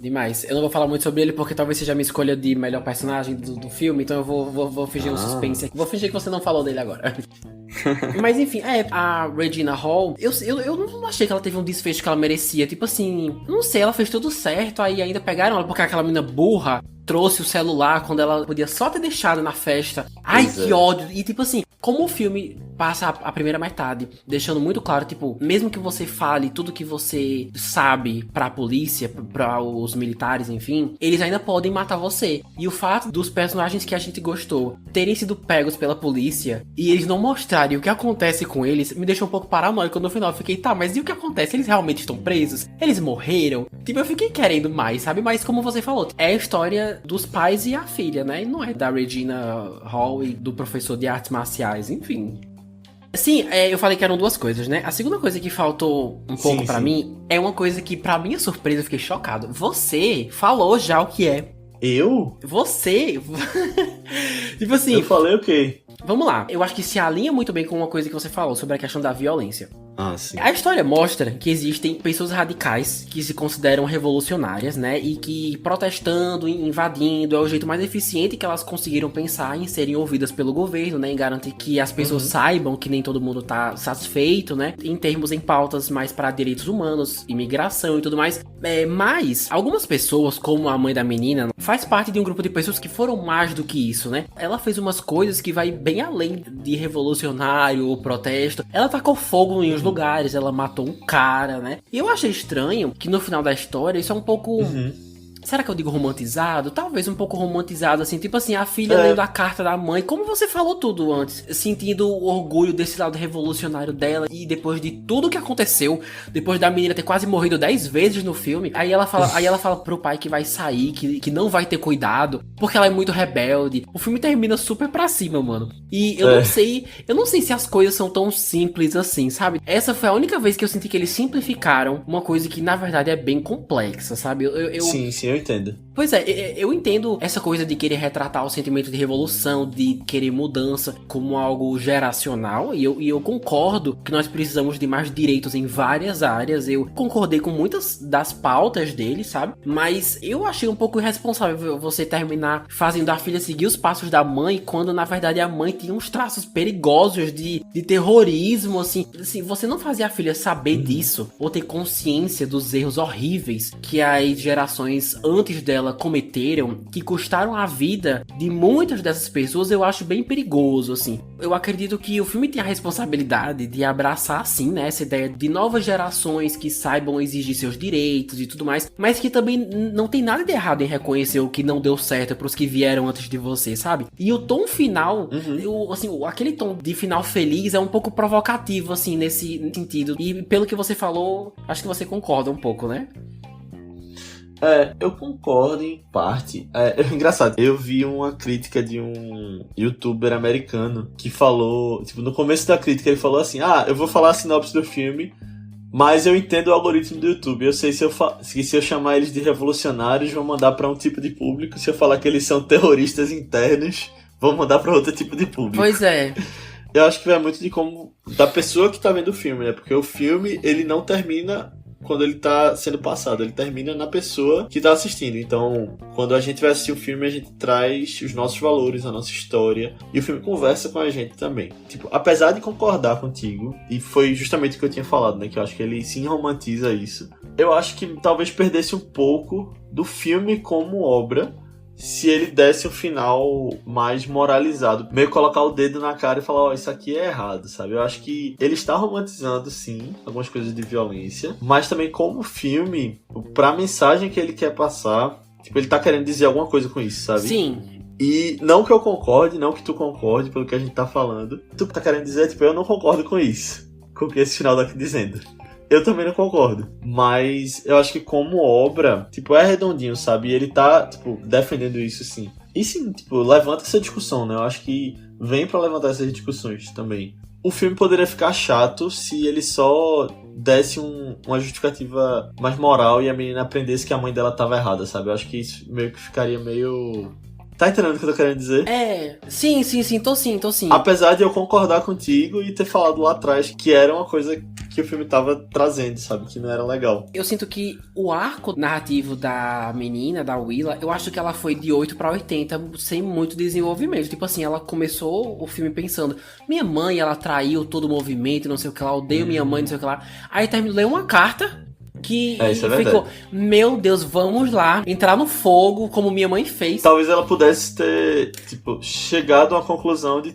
Demais. Eu não vou falar muito sobre ele porque talvez seja a minha escolha de melhor personagem do filme. Então eu vou fingir um suspense aqui. Vou fingir que você não falou dele agora. Mas enfim, a Regina Hall, eu não achei que ela teve um desfecho que ela merecia. Tipo assim, não sei, ela fez tudo certo. Aí ainda pegaram ela porque aquela menina burra trouxe o celular quando ela podia só ter deixado na festa. Ai, que ódio. E tipo assim, como o filme passa a primeira metade, deixando muito claro, tipo, mesmo que você fale tudo que você sabe pra polícia, pra os militares, enfim, eles ainda podem matar você. E o fato dos personagens que a gente gostou terem sido pegos pela polícia e eles não mostrarem o que acontece com eles, me deixou um pouco paranoico. No final eu fiquei, tá, mas e o que acontece? Eles realmente estão presos? Eles morreram? Tipo, eu fiquei querendo mais, sabe? Mas como você falou, é a história dos pais e a filha, né? E não é da Regina Hall e do professor de artes marciais, enfim. Sim, eu falei que eram duas coisas, né? A segunda coisa que faltou um pouco pra mim é uma coisa que, pra minha surpresa, eu fiquei chocado. Você falou já o que é. Eu? Você? Tipo assim... Eu falei o quê? Vamos lá. Eu acho que se alinha muito bem com uma coisa que você falou sobre a questão da violência. Sim. A história mostra que existem pessoas radicais que se consideram revolucionárias, né? E que protestando, invadindo, é o jeito mais eficiente que elas conseguiram pensar em serem ouvidas pelo governo, né? Em garantir que as pessoas saibam que nem todo mundo tá satisfeito, né? Em pautas mais para direitos humanos, imigração e tudo mais. Mas algumas pessoas, como a mãe da menina, faz parte de um grupo de pessoas que foram mais do que isso, né? Ela fez umas coisas que vai bem além de revolucionário ou protesto. Ela tacou fogo em lugares, ela matou um cara, né? E eu achei estranho que no final da história isso é um pouco... Será que eu digo romantizado? Talvez um pouco romantizado, assim. Tipo assim, a filha lendo a carta da mãe. Como você falou tudo antes. Sentindo o orgulho desse lado revolucionário dela. E depois de tudo que aconteceu, depois da menina ter quase morrido 10 vezes no filme, aí ela fala pro pai que vai sair, que não vai ter cuidado, porque ela é muito rebelde. O filme termina super pra cima, mano. E eu não sei se as coisas são tão simples assim, sabe? Essa foi a única vez que eu senti que eles simplificaram uma coisa que, na verdade, é bem complexa, sabe? Sim, eu entendo. Pois é, eu entendo essa coisa de querer retratar o sentimento de revolução, de querer mudança como algo geracional, e eu concordo que nós precisamos de mais direitos em várias áreas. Eu concordei com muitas das pautas dele, sabe? Mas eu achei um pouco irresponsável você terminar fazendo a filha seguir os passos da mãe, quando na verdade a mãe tinha uns traços perigosos de terrorismo, assim. Você não fazia a filha saber disso, ou ter consciência dos erros horríveis que as gerações antes dela cometeram, que custaram a vida de muitas dessas pessoas. Eu acho bem perigoso, assim. Eu acredito que o filme tem a responsabilidade de abraçar, assim, né, essa ideia de novas gerações que saibam exigir seus direitos e tudo mais, mas que também não tem nada de errado em reconhecer o que não deu certo pros que vieram antes de você, sabe? E o tom final, aquele tom de final feliz é um pouco provocativo, assim, nesse sentido. E pelo que você falou, acho que você concorda um pouco, né? Eu concordo em parte. Engraçado, eu vi uma crítica de um youtuber americano que falou, tipo, no começo da crítica ele falou assim, eu vou falar a sinopse do filme, mas eu entendo o algoritmo do YouTube. Eu sei se eu chamar eles de revolucionários, vão mandar pra um tipo de público. Se eu falar que eles são terroristas internos, vão mandar pra outro tipo de público. Pois é. Eu acho que vai muito da pessoa que tá vendo o filme, né? Porque o filme, ele não termina quando ele tá sendo passado, ele termina na pessoa que tá assistindo. Então, quando a gente vai assistir o filme, a gente traz os nossos valores, a nossa história, e o filme conversa com a gente também. Tipo, apesar de concordar contigo, e foi justamente o que eu tinha falado, né, que eu acho que ele sim romantiza isso, eu acho que talvez perdesse um pouco do filme como obra, se ele desse um final mais moralizado, meio colocar o dedo na cara e falar, isso aqui é errado, sabe? Eu acho que ele está romantizando, sim, algumas coisas de violência, mas também como filme, pra mensagem que ele quer passar, tipo, ele tá querendo dizer alguma coisa com isso, sabe? Sim. E não que eu concorde, não que tu concorde pelo que a gente tá falando, tu tá querendo dizer, tipo, eu não concordo com isso, com o que esse final tá aqui dizendo. Eu também não concordo, mas eu acho que como obra, tipo, é redondinho, sabe? E ele tá, tipo, defendendo isso, sim. E sim, tipo, levanta essa discussão, né? Eu acho que vem pra levantar essas discussões também. o filme poderia ficar chato se ele só desse uma justificativa mais moral e a menina aprendesse que a mãe dela tava errada, sabe? Eu acho que isso meio que ficaria meio... Tá entendendo o que eu tô querendo dizer? Sim, tô sim. Apesar de eu concordar contigo e ter falado lá atrás que era uma coisa que o filme tava trazendo, sabe? Que não era legal. Eu sinto que o arco narrativo da menina, da Willa, eu acho que ela foi de 8 pra 80 sem muito desenvolvimento. Tipo assim, ela começou o filme pensando, minha mãe, ela traiu todo o movimento, não sei o que lá, odeio minha mãe, não sei o que lá. Aí terminou, leu uma carta que ficou, meu Deus, vamos lá, entrar no fogo, como minha mãe fez. Talvez ela pudesse ter, chegado a uma conclusão de,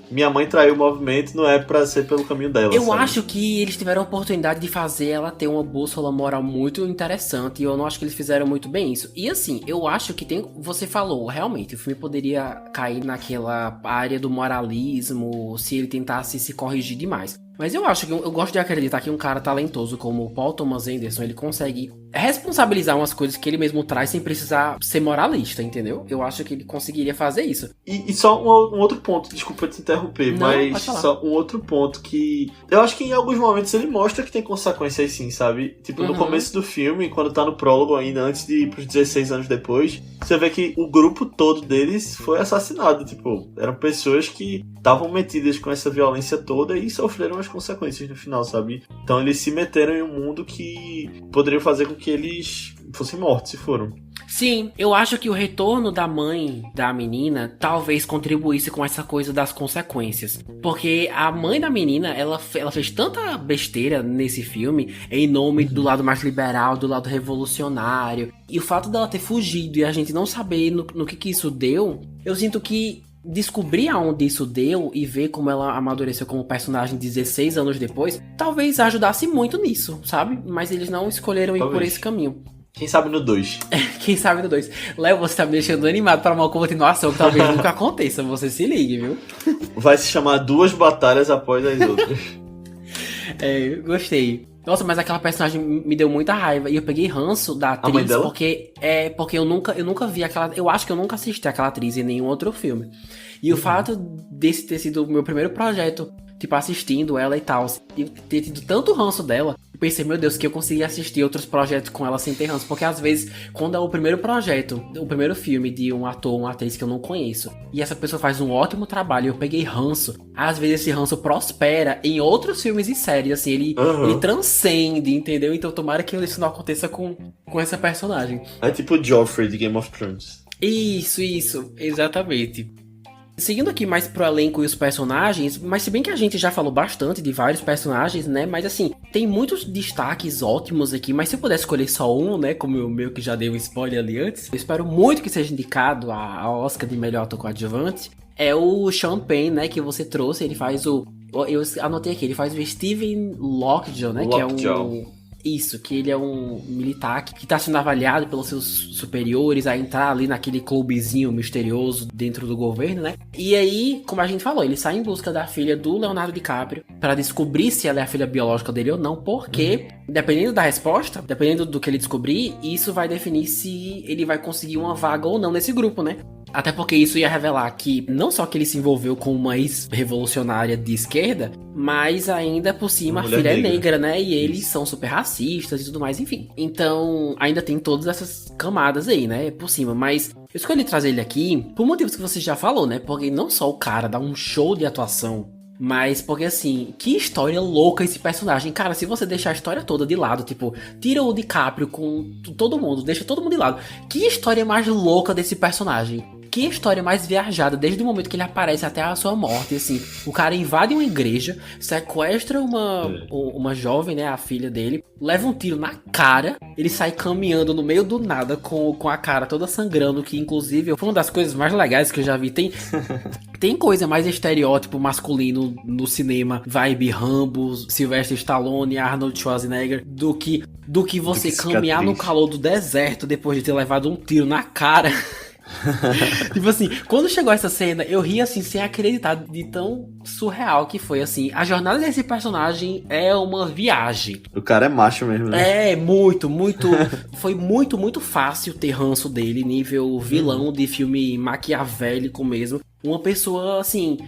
minha mãe traiu o movimento, não é pra ser pelo caminho dela. Eu sabe? acho que eles tiveram a oportunidade de fazer ela ter uma bússola moral muito interessante, e eu não acho que eles fizeram muito bem isso. E assim, eu acho que você falou, realmente, o filme poderia cair naquela área do moralismo, se ele tentasse se corrigir demais. Mas eu acho que eu gosto de acreditar que um cara talentoso como o Paul Thomas Anderson, ele consegue responsabilizar umas coisas que ele mesmo traz sem precisar ser moralista, entendeu? Eu acho que ele conseguiria fazer isso. E só um outro ponto, desculpa te interromper, não, mas só um outro ponto que... Eu acho que em alguns momentos ele mostra que tem consequências sim, sabe? No começo do filme, quando tá no prólogo ainda, antes de ir pros 16 anos depois, você vê que o grupo todo deles foi assassinado, eram pessoas que estavam metidas com essa violência toda e sofreram as consequências no final, sabe? Então eles se meteram em um mundo que poderia fazer com que eles fossem mortos, se foram. Sim, eu acho que o retorno da mãe da menina talvez contribuísse com essa coisa das consequências. Porque a mãe da menina, ela fez tanta besteira nesse filme, em nome do lado mais liberal, do lado revolucionário. E o fato dela ter fugido e a gente não saber no que isso deu, eu sinto que descobrir aonde isso deu e ver como ela amadureceu como personagem 16 anos depois, talvez ajudasse muito nisso, sabe? Mas eles não escolheram ir por esse caminho. Quem sabe no 2? Quem sabe no 2. Léo, você tá me deixando animado para uma continuação que talvez nunca aconteça, você se ligue, viu? Vai se chamar Duas Batalhas Após as Outras. Gostei. Nossa, mas aquela personagem me deu muita raiva. E eu peguei ranço da atriz. A mãe dela? Porque eu nunca vi aquela... Eu acho que eu nunca assisti aquela atriz em nenhum outro filme. E o fato desse ter sido o meu primeiro projeto, assistindo ela e tal, e ter tido tanto ranço dela, eu pensei, meu Deus, que eu consegui assistir outros projetos com ela sem ter ranço. Porque às vezes, quando é o primeiro projeto, o primeiro filme de um ator, uma atriz que eu não conheço, e essa pessoa faz um ótimo trabalho e eu peguei ranço, às vezes esse ranço prospera em outros filmes e séries, assim, ele transcende, entendeu? Então tomara que isso não aconteça com essa personagem. É tipo o Joffrey de Game of Thrones. Isso, exatamente. Seguindo aqui mais pro elenco e os personagens, mas se bem que a gente já falou bastante de vários personagens, né? Mas assim, tem muitos destaques ótimos aqui, mas se eu pudesse escolher só um, né? Como o meu que já dei um spoiler ali antes, eu espero muito que seja indicado a Oscar de melhor ator coadjuvante. É o Sean Penn, né? Que você trouxe, ele faz o... Eu anotei aqui, ele faz o Stephen Lockjaw, né? Que é um... Isso, que ele é um militar que tá sendo avaliado pelos seus superiores a entrar ali naquele clubezinho misterioso dentro do governo, né? E aí, como a gente falou, ele sai em busca da filha do Leonardo DiCaprio pra descobrir se ela é a filha biológica dele ou não, porque, dependendo da resposta, dependendo do que ele descobrir, isso vai definir se ele vai conseguir uma vaga ou não nesse grupo, né? Até porque isso ia revelar que não só que ele se envolveu com uma ex-revolucionária de esquerda, mas ainda por cima a filha é negra, né? E eles são super racistas e tudo mais, enfim. Então, ainda tem todas essas camadas aí, né? Por cima. Mas eu escolhi trazer ele aqui por motivos que você já falou, né? Porque não só o cara dá um show de atuação, mas porque assim, que história louca esse personagem. Cara, se você deixar a história toda de lado, tira o DiCaprio com todo mundo, deixa todo mundo de lado. Que história mais louca desse personagem. Que história mais viajada, desde o momento que ele aparece até a sua morte, assim. O cara invade uma igreja, sequestra uma jovem, né, a filha dele, leva um tiro na cara, ele sai caminhando no meio do nada com a cara toda sangrando, que inclusive foi uma das coisas mais legais que eu já vi. Tem coisa mais estereótipo masculino no cinema, vibe Rambo, Sylvester Stallone, Arnold Schwarzenegger, do que você caminhar no calor do deserto depois de ter levado um tiro na cara. Assim, quando chegou essa cena, eu ri assim, sem acreditar de tão surreal que foi, assim. A jornada desse personagem é uma viagem. O cara é macho mesmo, né? Foi muito fácil ter ranço dele, nível vilão de filme maquiavélico mesmo. Uma pessoa, assim,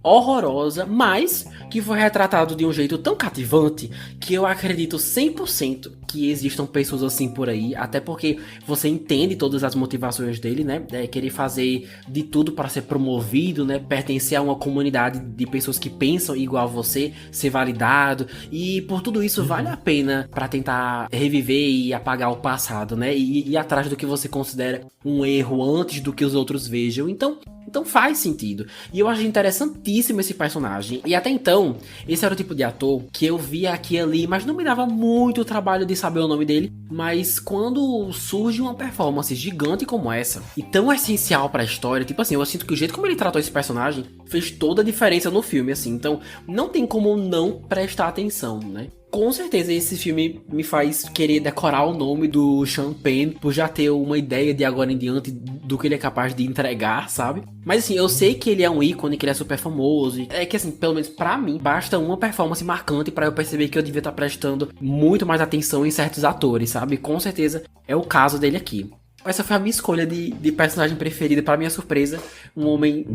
horrorosa, mas que foi retratado de um jeito tão cativante que eu acredito 100% que existam pessoas assim por aí, até porque você entende todas as motivações dele, né? Querer fazer de tudo para ser promovido, né? Pertencer a uma comunidade de pessoas que pensam igual a você, ser validado, e por tudo isso vale a pena para tentar reviver e apagar o passado, né? E ir atrás do que você considera um erro antes do que os outros vejam. Então faz sentido. E eu achei interessantíssimo esse personagem. E até então, esse era o tipo de ator que eu via aqui e ali, mas não me dava muito trabalho de saber o nome dele. Mas quando surge uma performance gigante como essa, e tão essencial pra história, tipo assim, eu sinto que o jeito como ele tratou esse personagem fez toda a diferença no filme, assim. Então, não tem como não prestar atenção, né? Com certeza esse filme me faz querer decorar o nome do Sean Penn, por já ter uma ideia de agora em diante do que ele é capaz de entregar, sabe? Mas assim, eu sei que ele é um ícone, que ele é super famoso. É que assim, pelo menos pra mim, basta uma performance marcante pra eu perceber que eu devia estar prestando muito mais atenção em certos atores, sabe? Com certeza é o caso dele aqui. Essa foi a minha escolha de personagem preferida, para minha surpresa. Um homem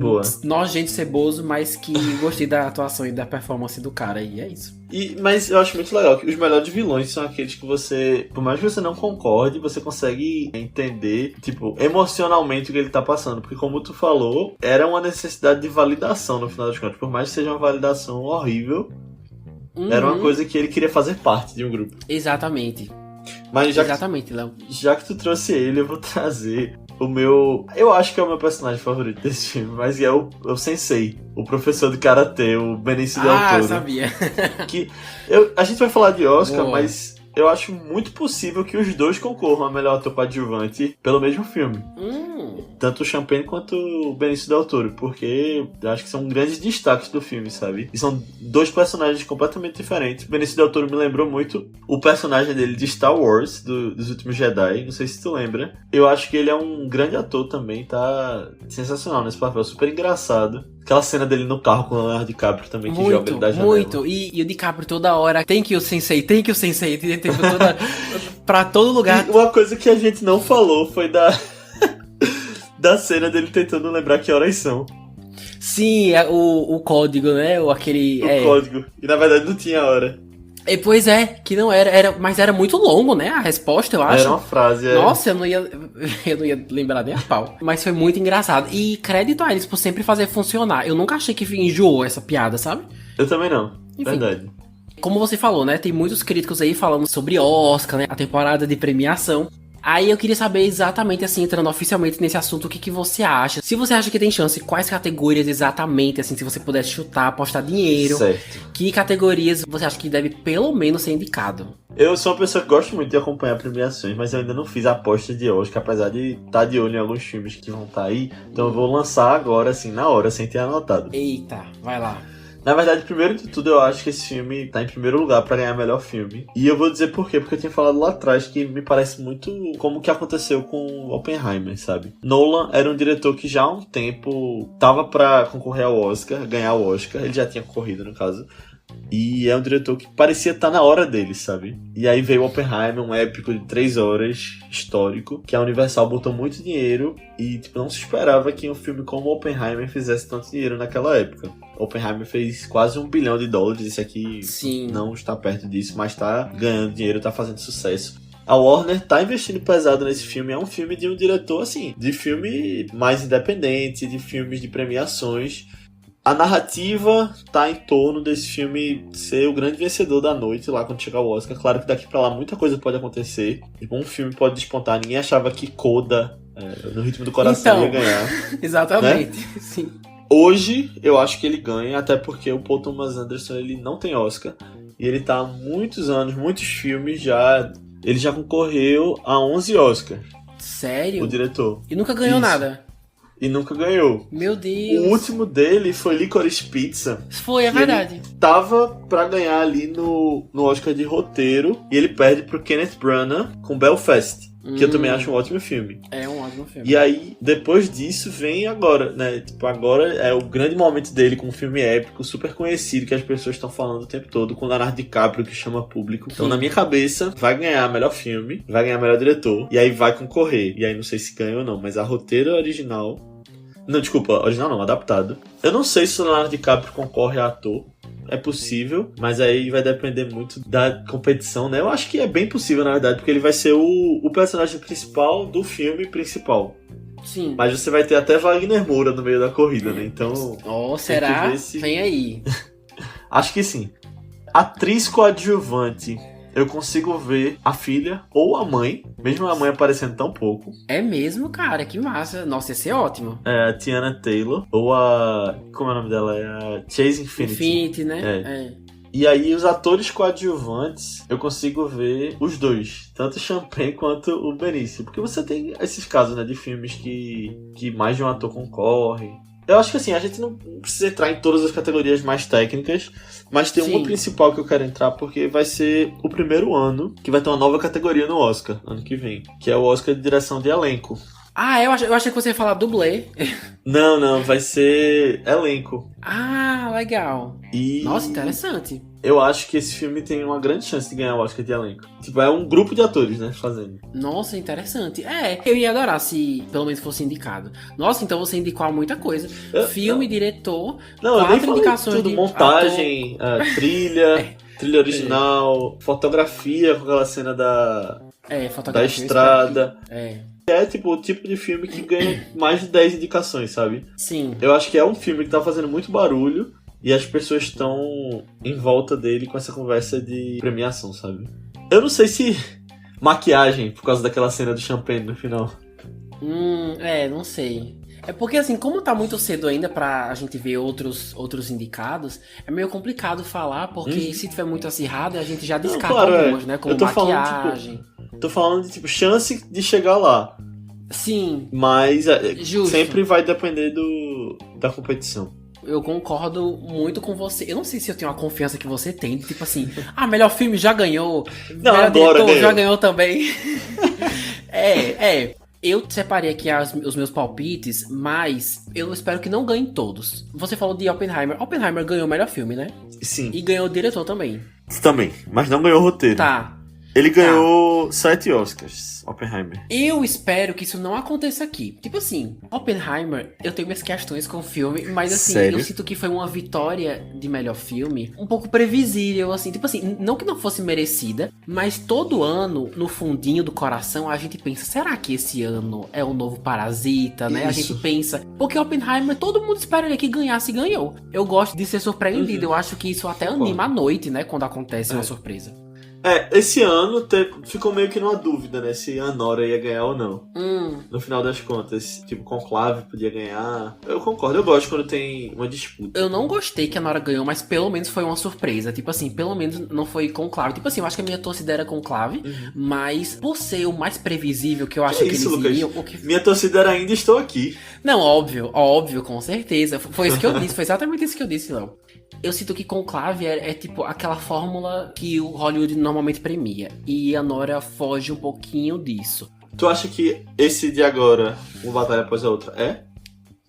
nojento, ceboso, mas que gostei da atuação e da performance do cara, e é isso. Mas eu acho muito legal que os melhores vilões são aqueles que você, por mais que você não concorde, você consegue entender, tipo, emocionalmente o que ele tá passando. Porque como tu falou, era uma necessidade de validação no final das contas. Por mais que seja uma validação horrível, era uma coisa que ele queria fazer parte de um grupo. Exatamente. Mas exatamente, Léo. Já que tu trouxe ele, eu vou trazer o meu... Eu acho que é o meu personagem favorito desse filme, mas é o Sensei, o professor de Karatê, o Benício Del Toro. Ah, sabia. A gente vai falar de Oscar, mas eu acho muito possível que os dois concorram a melhor ator coadjuvante pelo mesmo filme. Tanto o Sean Penn quanto o Benício Del Toro, porque eu acho que são grandes destaques do filme, sabe? E são dois personagens completamente diferentes. O Benício Del Toro me lembrou muito o personagem dele de Star Wars, dos Últimos Jedi, não sei se tu lembra. Eu acho que ele é um grande ator também, tá sensacional nesse papel, super engraçado. Aquela cena dele no carro com o Leonardo DiCaprio também, que joga ele da janela. Muito, e o DiCaprio toda hora, tem que o Sensei, pra todo lugar. E uma coisa que a gente não falou foi da cena dele tentando lembrar que horas são. Sim, o código, né? O código. E na verdade não tinha hora. Pois é, que não era, mas era muito longo, né? A resposta, eu acho. Era uma frase, Nossa, eu não ia lembrar nem a pau. Mas foi muito engraçado. E crédito a eles por sempre fazer funcionar. Eu nunca achei que enjoou essa piada, sabe? Eu também não. Enfim. Verdade. Como você falou, né? Tem muitos críticos aí falando sobre Oscar, né? A temporada de premiação. Aí eu queria saber exatamente, assim, entrando oficialmente nesse assunto, o que você acha. Se você acha que tem chance, quais categorias exatamente, assim, se você pudesse chutar, apostar dinheiro. Certo. Que categorias você acha que deve pelo menos ser indicado? Eu sou uma pessoa que gosta muito de acompanhar premiações, mas eu ainda não fiz a aposta de Oscar, apesar de estar de olho em alguns filmes que vão estar aí. Então eu vou lançar agora, assim, na hora, sem ter anotado. Eita, vai lá. Na verdade, primeiro de tudo, eu acho que esse filme tá em primeiro lugar pra ganhar melhor filme. E eu vou dizer por quê, porque eu tinha falado lá atrás que me parece muito como que aconteceu com Oppenheimer, sabe? Nolan era um diretor que já há um tempo tava pra concorrer ao Oscar, ganhar o Oscar. Ele já tinha concorrido, no caso. E é um diretor que parecia estar na hora dele, sabe? E aí veio Oppenheimer, um épico de 3 horas, histórico, que a Universal botou muito dinheiro e tipo, não se esperava que um filme como Oppenheimer fizesse tanto dinheiro naquela época. Oppenheimer fez quase $1 bilhão, esse aqui não está perto disso, mas tá ganhando dinheiro, tá fazendo sucesso. A Warner tá investindo pesado nesse filme, é um filme de um diretor, assim, de filme mais independente, de filmes de premiações. A narrativa tá em torno desse filme ser o grande vencedor da noite lá quando chegar o Oscar. Claro que daqui pra lá muita coisa pode acontecer. Tipo, um filme pode despontar. Ninguém achava que Coda, No Ritmo do Coração, ia ganhar. Exatamente, né? Sim. Hoje, eu acho que ele ganha, até porque o Paul Thomas Anderson ele não tem Oscar. E ele tá há muitos anos, muitos filmes já... Ele já concorreu a 11 Oscars. Sério? O diretor. E nunca ganhou nada? E nunca ganhou. Meu Deus. O último dele foi Licorice Pizza. Foi, é verdade. Ele tava pra ganhar ali no Oscar de roteiro. E ele perde pro Kenneth Branagh com Belfast. Que eu também acho um ótimo filme. É um ótimo filme. E aí, depois disso, vem agora, né? Tipo, agora é o grande momento dele com um filme épico, super conhecido, que as pessoas estão falando o tempo todo, com Leonardo DiCaprio, que chama público. Então, na minha cabeça, vai ganhar melhor filme, vai ganhar melhor diretor, e aí vai concorrer. E aí, não sei se ganha ou não, mas a roteiro original... Não, desculpa, original não, adaptado. Eu não sei se o Leonardo DiCaprio concorre a ator. É possível, mas aí vai depender muito da competição, né? Eu acho que é bem possível, na verdade, porque ele vai ser o personagem principal do filme principal. Sim. Mas você vai ter até Wagner Moura no meio da corrida, né? Então... Oh, será? Vem aí. Acho que sim. Atriz coadjuvante. Eu consigo ver a filha ou a mãe, mesmo a mãe aparecendo tão pouco. É mesmo, cara, que massa. Nossa, ia ser ótimo. É a Tiana Taylor, ou a... Como é o nome dela? É a Chase Infinity. Infinity, né? É. E aí, os atores coadjuvantes, eu consigo ver os dois. Tanto o Champagne quanto o Benício. Porque você tem esses casos, né, de filmes que mais de um ator concorre. Eu acho que assim, a gente não precisa entrar em todas as categorias mais técnicas, mas tem uma principal que eu quero entrar, porque vai ser o primeiro ano que vai ter uma nova categoria no Oscar, ano que vem, que é o Oscar de direção de elenco. Ah, eu achei que você ia falar dublê. Não, vai ser elenco. Ah, legal. E... Nossa, interessante. Eu acho que esse filme tem uma grande chance de ganhar o Oscar de elenco. Tipo, é um grupo de atores, né, fazendo. Nossa, interessante. Eu ia adorar se pelo menos fosse indicado. Nossa, então você indicou muita coisa. Filme, diretor, não, 4 indicações tudo, de montagem, trilha, trilha original, fotografia com aquela cena da estrada. É tipo o tipo de filme que ganha mais de 10 indicações, sabe? Sim. Eu acho que é um filme que tá fazendo muito barulho e as pessoas estão em volta dele com essa conversa de premiação, sabe? Eu não sei se maquiagem, por causa daquela cena do champanhe no final. Não sei. É porque assim, como tá muito cedo ainda pra gente ver outros indicados, é meio complicado falar, porque se tiver muito acirrado, a gente já descarta algumas, né? Como maquiagem. Tô falando de, tipo, chance de chegar lá. Sim. Mas sempre vai depender da competição. Eu concordo muito com você. Eu não sei se eu tenho a confiança que você tem. Tipo assim, melhor filme já ganhou. Não, melhor agora diretor já ganhou também. Eu separei aqui os meus palpites, mas eu espero que não ganhem todos. Você falou de Oppenheimer. Oppenheimer ganhou o melhor filme, né? Sim. E ganhou o diretor também. Também, mas não ganhou o roteiro. Tá. Ele ganhou 7 Oscars, Oppenheimer. Eu espero que isso não aconteça aqui. Tipo assim, Oppenheimer, eu tenho minhas questões com o filme, mas assim, Sério? eu sinto que foi uma vitória de melhor filme um pouco previsível, assim. Tipo assim, não que não fosse merecida, mas todo ano, no fundinho do coração, a gente pensa, será que esse ano é o novo Parasita, né? Isso. A gente pensa, porque Oppenheimer, todo mundo espera ele que ganhasse e ganhou. Eu gosto de ser surpreendido, eu acho que isso até anima a noite, né? Quando acontece uma surpresa. Esse ano ficou meio que numa dúvida, né? Se a Nora ia ganhar ou não. No final das contas, tipo, Conclave podia ganhar. Eu concordo, eu gosto quando tem uma disputa. Eu não gostei que a Nora ganhou, mas pelo menos foi uma surpresa. Tipo assim, pelo menos não foi Conclave. Tipo assim, eu acho que a minha torcida era Conclave, mas por ser o mais previsível que eu acho que eles iriam... Minha torcida era Ainda Estou Aqui. Não, óbvio, com certeza. Foi isso que eu disse, foi exatamente isso que eu disse, Léo. Eu sinto que Conclave é tipo aquela fórmula que o Hollywood normalmente premia. E a Nora foge um pouquinho disso. Tu acha que esse de agora, uma batalha após a outra, é?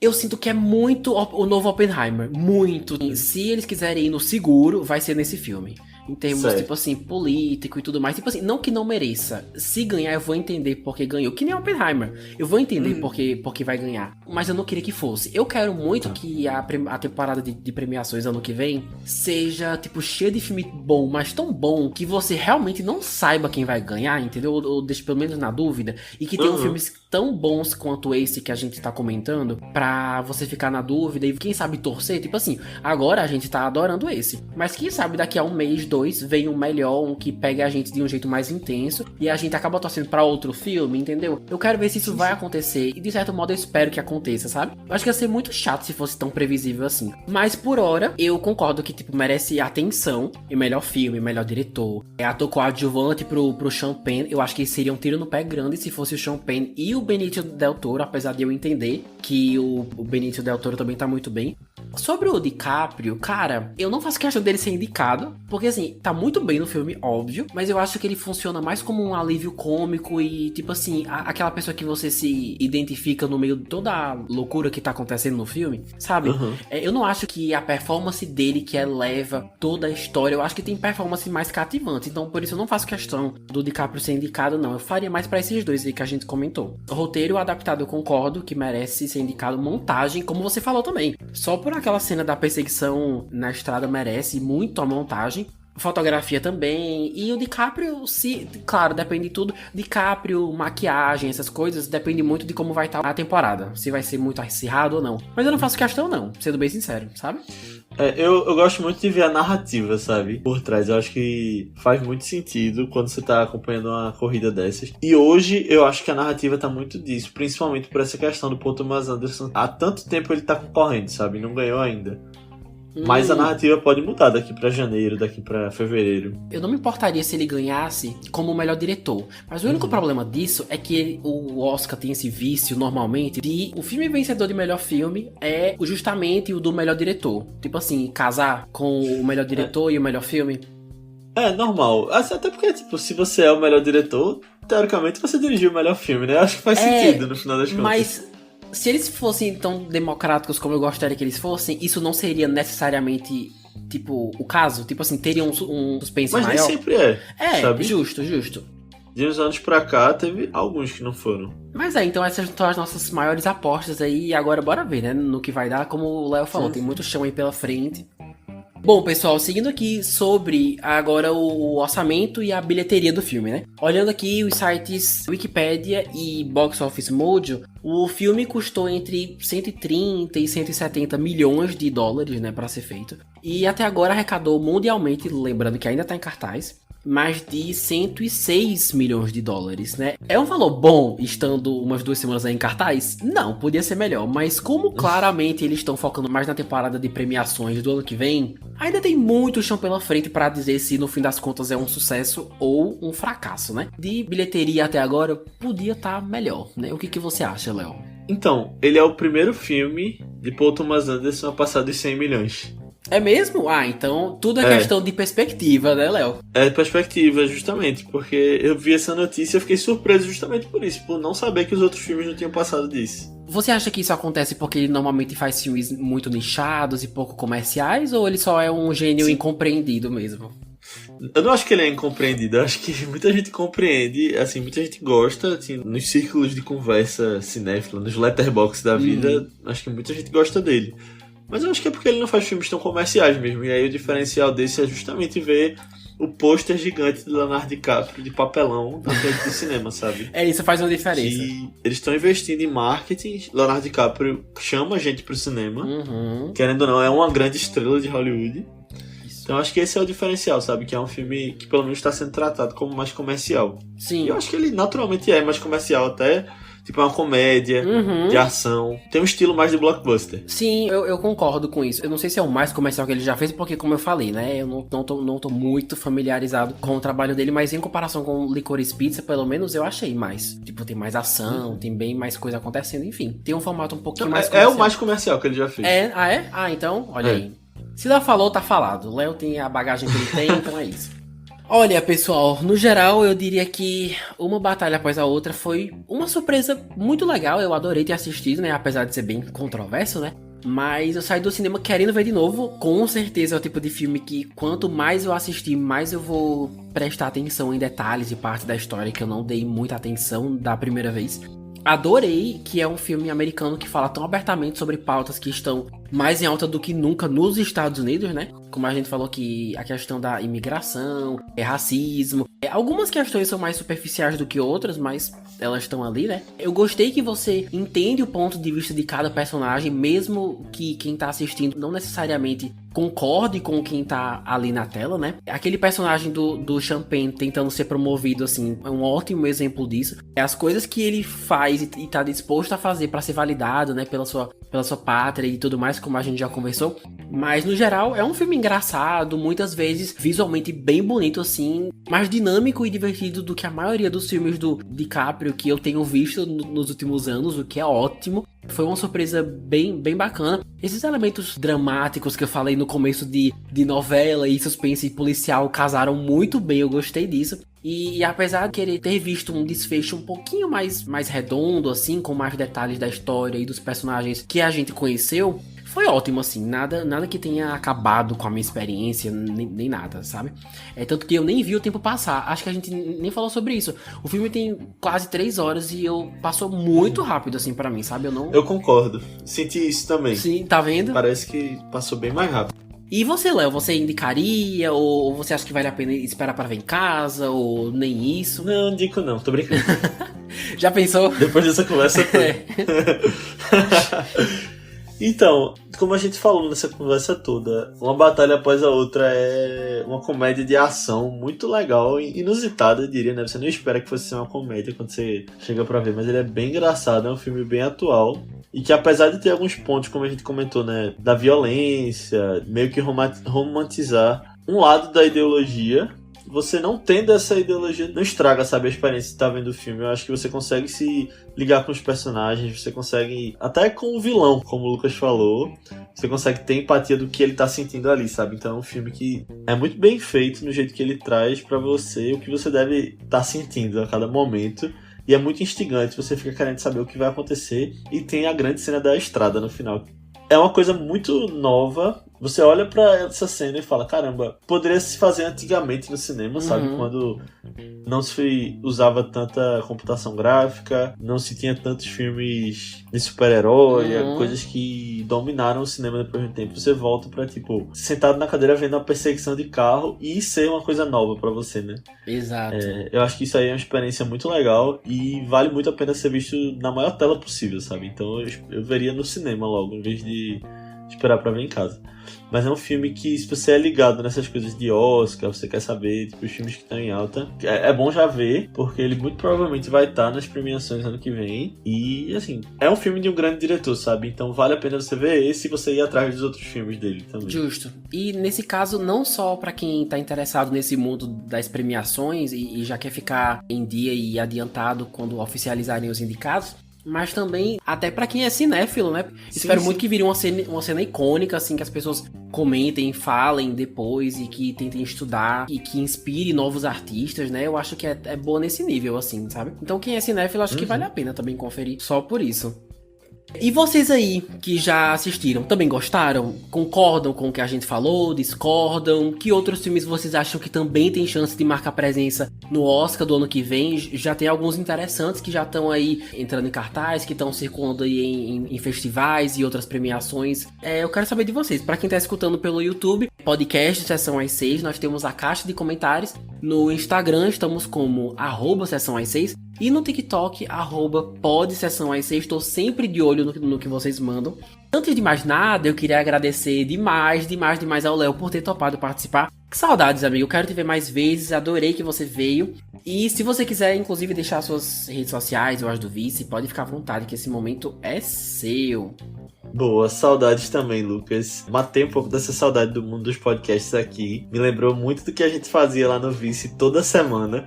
Eu sinto que é muito o novo Oppenheimer. Muito. Se eles quiserem ir no seguro, vai ser nesse filme. Em termos, tipo assim, político e tudo mais. Tipo assim, não que não mereça. Se ganhar, eu vou entender porque ganhou. Que nem Oppenheimer. Eu vou entender porque vai ganhar. Mas eu não queria que fosse. Eu quero muito que a temporada de premiações ano que vem seja, tipo, cheia de filme bom, mas tão bom que você realmente não saiba quem vai ganhar, entendeu? Ou deixe pelo menos na dúvida. E que tenham filmes tão bons quanto esse que a gente tá comentando, pra você ficar na dúvida e quem sabe torcer. Tipo assim, agora a gente tá adorando esse. Mas quem sabe daqui a um mês, 2, vem um melhor, um que pegue a gente de um jeito mais intenso e a gente acaba torcendo pra outro filme, entendeu? Eu quero ver se isso vai acontecer e de certo modo eu espero que aconteça, sabe? Eu acho que ia ser muito chato se fosse tão previsível assim. Mas por hora, eu concordo que, tipo, merece atenção e melhor filme, melhor diretor. Ator coadjuvante pro Sean Penn, eu acho que seria um tiro no pé grande se fosse o Sean Penn e o Benicio Del Toro, apesar de eu entender que o Benicio Del Toro também tá muito bem. Sobre o DiCaprio, cara, eu não faço questão dele ser indicado, porque assim, tá muito bem no filme, óbvio, mas eu acho que ele funciona mais como um alívio cômico e, tipo assim, aquela pessoa que você se identifica no meio de toda a loucura que tá acontecendo no filme, sabe? Uhum. Eu não acho que a performance dele que eleva toda a história, eu acho que tem performance mais cativante, então por isso eu não faço questão do DiCaprio ser indicado, não. Eu faria mais pra esses dois aí que a gente comentou. O roteiro adaptado eu concordo que merece ser indicado. Montagem, como você falou também. Só por aquela cena da perseguição na estrada merece muito a montagem. Fotografia também. E o DiCaprio, claro, depende de tudo. DiCaprio, maquiagem, essas coisas, depende muito de como vai estar a temporada. Se vai ser muito acirrado ou não. Mas eu não faço questão, não, sendo bem sincero, sabe? Eu gosto muito de ver a narrativa, sabe? Por trás. Eu acho que faz muito sentido quando você tá acompanhando uma corrida dessas. E hoje eu acho que a narrativa tá muito disso. Principalmente por essa questão do Paul Thomas Anderson. Há tanto tempo ele tá concorrendo, sabe? Não ganhou ainda. Mas a narrativa pode mudar daqui pra janeiro, daqui pra fevereiro. Eu não me importaria se ele ganhasse como o melhor diretor. Mas o único problema disso é que o Oscar tem esse vício, normalmente, de o filme vencedor de melhor filme é justamente o do melhor diretor. Tipo assim, casar com o melhor diretor e o melhor filme. É, normal. Até porque, tipo, se você é o melhor diretor, teoricamente você dirigiu o melhor filme, né? Acho que faz sentido no final das contas. Mas se eles fossem tão democráticos como eu gostaria que eles fossem, isso não seria necessariamente, tipo, o caso? Tipo assim, teria um suspense maior? Mas nem sempre sabe? Justo. De uns anos pra cá, teve alguns que não foram. Mas então essas são as nossas maiores apostas aí. E agora bora ver, né? No que vai dar, como o Léo falou, tem muito chão aí pela frente. Bom, pessoal, seguindo aqui sobre agora o orçamento e a bilheteria do filme, né? Olhando aqui os sites Wikipedia e Box Office Mojo, o filme custou entre 130 e 170 milhões de dólares, né, para ser feito. E até agora arrecadou mundialmente, lembrando que ainda tá em cartaz, mais de 106 milhões de dólares, né? É um valor bom estando umas 2 semanas aí em cartaz? Não, podia ser melhor. Mas como claramente eles estão focando mais na temporada de premiações do ano que vem, ainda tem muito chão pela frente para dizer se no fim das contas é um sucesso ou um fracasso, né? De bilheteria até agora, podia estar melhor, né? O que você acha, Léo? Então, ele é o primeiro filme de Paul Thomas Anderson a passar dos 100 milhões. É mesmo? Ah, então tudo é questão de perspectiva, né, Léo? É perspectiva, justamente, porque eu vi essa notícia e fiquei surpreso justamente por isso, por não saber que os outros filmes não tinham passado disso. Você acha que isso acontece porque ele normalmente faz filmes muito nichados e pouco comerciais, ou ele só é um gênio incompreendido mesmo? Eu não acho que ele é incompreendido, eu acho que muita gente compreende, assim, muita gente gosta, assim, nos círculos de conversa cinéfila, nos letterboxds da vida, acho que muita gente gosta dele. Mas eu acho que é porque ele não faz filmes tão comerciais mesmo. E aí o diferencial desse é justamente ver o pôster gigante do Leonardo DiCaprio de papelão na frente do cinema, sabe? Isso faz uma diferença. E eles estão investindo em marketing. Leonardo DiCaprio chama a gente pro cinema. Querendo ou não, é uma grande estrela de Hollywood. Então eu acho que esse é o diferencial, sabe? Que é um filme que pelo menos está sendo tratado como mais comercial. Sim. E eu acho que ele naturalmente é mais comercial até. Tipo, é uma comédia de ação. Tem um estilo mais de blockbuster. Sim, eu concordo com isso. Eu não sei se é o mais comercial que ele já fez, porque como eu falei, né? Eu não tô muito familiarizado com o trabalho dele, mas em comparação com Licorice Pizza, pelo menos eu achei mais. Tipo, tem mais ação, tem bem mais coisa acontecendo, enfim. Tem um formato um pouquinho mais comercial. É o mais comercial que ele já fez. É? Ah, então, olha aí. Se Léo falou, tá falado. O Léo tem a bagagem que ele tem, então é isso. Olha, pessoal, no geral eu diria que uma batalha após a outra foi uma surpresa muito legal. Eu adorei ter assistido, né? Apesar de ser bem controverso, né? Mas eu saí do cinema querendo ver de novo. Com certeza é o tipo de filme que quanto mais eu assistir, mais eu vou prestar atenção em detalhes e parte da história que eu não dei muita atenção da primeira vez. Adorei que é um filme americano que fala tão abertamente sobre pautas que estão mais em alta do que nunca nos Estados Unidos, né? Como a gente falou que a questão da imigração, racismo. Algumas questões são mais superficiais do que outras, mas elas estão ali, né? Eu gostei que você entende o ponto de vista de cada personagem, mesmo que quem tá assistindo não necessariamente concorde com quem tá ali na tela, né? Aquele personagem do Champagne tentando ser promovido, assim, é um ótimo exemplo disso. É as coisas que ele faz e tá disposto a fazer pra ser validado, né? Pela sua pátria e tudo mais, como a gente já conversou. Mas, no geral, é um filme engraçado, muitas vezes visualmente bem bonito assim, mais dinâmico e divertido do que a maioria dos filmes do DiCaprio que eu tenho visto nos últimos anos, o que é ótimo. Foi uma surpresa bem bacana. Esses elementos dramáticos que eu falei no começo de novela e suspense policial casaram muito bem, eu gostei disso. E apesar de querer ter visto um desfecho um pouquinho mais redondo, assim, com mais detalhes da história e dos personagens que a gente conheceu, foi ótimo, assim, nada que tenha acabado com a minha experiência, nem nada, sabe? Tanto que eu nem vi o tempo passar, acho que a gente nem falou sobre isso. O filme tem quase 3 horas e passou muito rápido, assim, pra mim, sabe? Eu concordo, senti isso também. Sim, tá vendo? Parece que passou bem mais rápido. E você, Léo, você indicaria? Ou você acha que vale a pena esperar pra ver em casa? Ou nem isso? Não indico não, tô brincando. Já pensou? Depois dessa conversa toda. Então, como a gente falou nessa conversa toda, Uma Batalha Após a Outra é uma comédia de ação muito legal e inusitada, eu diria, né? Você não espera que fosse ser uma comédia quando você chega pra ver, mas ele é bem engraçado, é um filme bem atual. E que apesar de ter alguns pontos, como a gente comentou, né? Da violência, meio que romantizar um lado da ideologia, você não tendo essa ideologia, não estraga, sabe, a experiência de estar vendo o filme. Eu acho que você consegue se ligar com os personagens, você consegue, até com o vilão, como o Lucas falou, você consegue ter empatia do que ele tá sentindo ali, sabe? Então é um filme que é muito bem feito no jeito que ele traz pra você o que você deve estar sentindo a cada momento. E é muito instigante, você fica querendo saber o que vai acontecer. E tem a grande cena da estrada no final. É uma coisa muito nova. Você olha pra essa cena e fala, caramba, poderia se fazer antigamente no cinema, sabe? Quando não se usava tanta computação gráfica, não se tinha tantos filmes de super-herói, coisas que dominaram o cinema depois de um tempo. Você volta pra, tipo, sentado na cadeira vendo uma perseguição de carro e ser uma coisa nova pra você, né? Exato. Eu acho que isso aí é uma experiência muito legal e vale muito a pena ser visto na maior tela possível, sabe? Então eu veria no cinema logo, em vez de esperar pra ver em casa. Mas é um filme que, se você é ligado nessas coisas de Oscar, você quer saber, tipo, os filmes que estão em alta, é bom já ver, porque ele muito provavelmente vai estar nas premiações ano que vem. E, assim, é um filme de um grande diretor, sabe? Então vale a pena você ver esse e você ir atrás dos outros filmes dele também. Justo. E nesse caso, não só pra quem tá interessado nesse mundo das premiações e já quer ficar em dia e adiantado quando oficializarem os indicados, mas também até pra quem é cinéfilo, né? Espero muito que vire uma cena icônica, assim, que as pessoas comentem, falem depois e que tentem estudar e que inspire novos artistas, né? Eu acho que é boa nesse nível, assim, sabe? Então quem é cinéfilo, acho que vale a pena também conferir só por isso. E vocês aí que já assistiram, também gostaram? Concordam com o que a gente falou? Discordam? Que outros filmes vocês acham que também tem chance de marcar presença no Oscar do ano que vem? Já tem alguns interessantes que já estão aí entrando em cartaz, que estão circulando aí em festivais e outras premiações. Eu quero saber de vocês. Para quem tá escutando pelo YouTube, podcast Sessão às 6, nós temos a caixa de comentários. No Instagram estamos como @Sessão às 6. E no TikTok, @PodSessãoAs6, estou sempre de olho no que vocês mandam. Antes de mais nada, eu queria agradecer demais ao Léo por ter topado participar. Que saudades, amigo, eu quero te ver mais vezes, adorei que você veio. E se você quiser, inclusive, deixar suas redes sociais, eu acho do Vice, pode ficar à vontade, que esse momento é seu. Boa, saudades também, Lucas. Matei um pouco dessa saudade do mundo dos podcasts aqui. Me lembrou muito do que a gente fazia lá no Vice toda semana.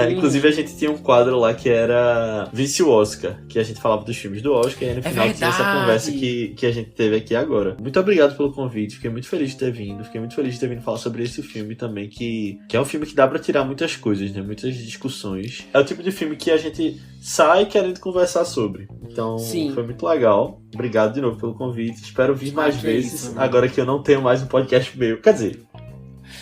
Inclusive a gente tinha um quadro lá que era Vice Oscar, que a gente falava dos filmes do Oscar e aí no final tinha essa conversa que a gente teve aqui agora. Muito obrigado pelo convite, fiquei muito feliz de ter vindo, falar sobre esse filme também, que é um filme que dá pra tirar muitas coisas, né? Muitas discussões. É o tipo de filme que a gente sai querendo conversar sobre. Então foi muito legal. Obrigado de novo pelo convite, espero vir mais vezes, agora que eu não tenho mais um podcast meu. Quer dizer,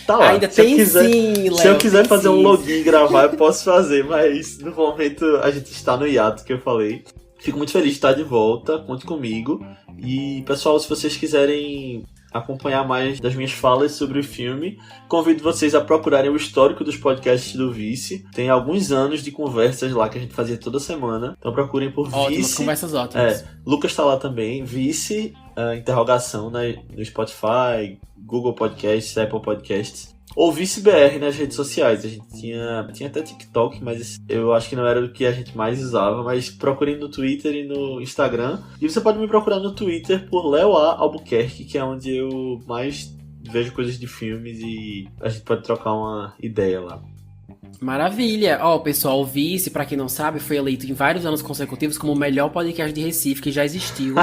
tá lá. Ainda tem sim, Léo. Se eu quiser fazer um login e gravar, eu posso fazer, mas no momento a gente está no hiato que eu falei. Fico muito feliz de estar de volta, conte comigo. E pessoal, se vocês quiserem acompanhar mais das minhas falas sobre o filme, convido vocês a procurarem o histórico dos podcasts do Vice. Tem alguns anos de conversas lá que a gente fazia toda semana. Então procurem por Vice. Conversas ótimas. Lucas tá lá também. Vice, interrogação, né, no Spotify, Google Podcasts, Apple Podcasts. Ou ViceBR nas redes sociais. A gente tinha até TikTok, mas eu acho que não era o que a gente mais usava. Mas procurem no Twitter e no Instagram. E você pode me procurar no Twitter por Léo A. Albuquerque, que é onde eu mais vejo coisas de filmes e a gente pode trocar uma ideia lá. Maravilha! Ó, pessoal, o Vice, pra quem não sabe, foi eleito em vários anos consecutivos como o melhor podcast de Recife que já existiu.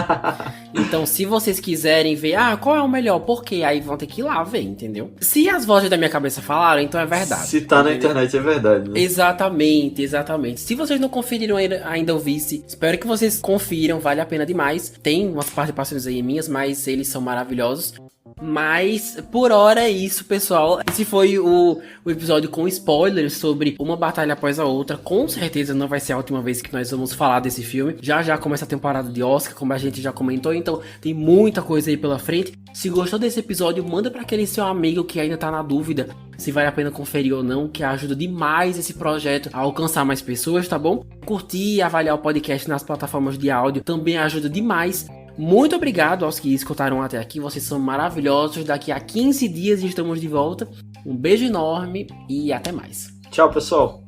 Então, se vocês quiserem ver, qual é o melhor, por quê? Aí vão ter que ir lá ver, entendeu? Se as vozes da minha cabeça falaram, então é verdade. Se tá na internet é verdade, né? Exatamente, exatamente. Se vocês não conferiram ainda o Vice, espero que vocês confiram, vale a pena demais. Tem umas participações aí minhas, mas eles são maravilhosos. Mas, por hora é isso, pessoal. Esse foi o episódio com spoilers sobre Uma Batalha Após a Outra. Com certeza não vai ser a última vez que nós vamos falar desse filme. Já começa a temporada de Oscar, como a gente já comentou. Então, tem muita coisa aí pela frente. Se gostou desse episódio, manda pra aquele seu amigo que ainda tá na dúvida se vale a pena conferir ou não, que ajuda demais esse projeto a alcançar mais pessoas, tá bom? Curtir e avaliar o podcast nas plataformas de áudio também ajuda demais. Muito obrigado aos que escutaram até aqui, vocês são maravilhosos. Daqui a 15 dias estamos de volta. Um beijo enorme e até mais. Tchau, pessoal.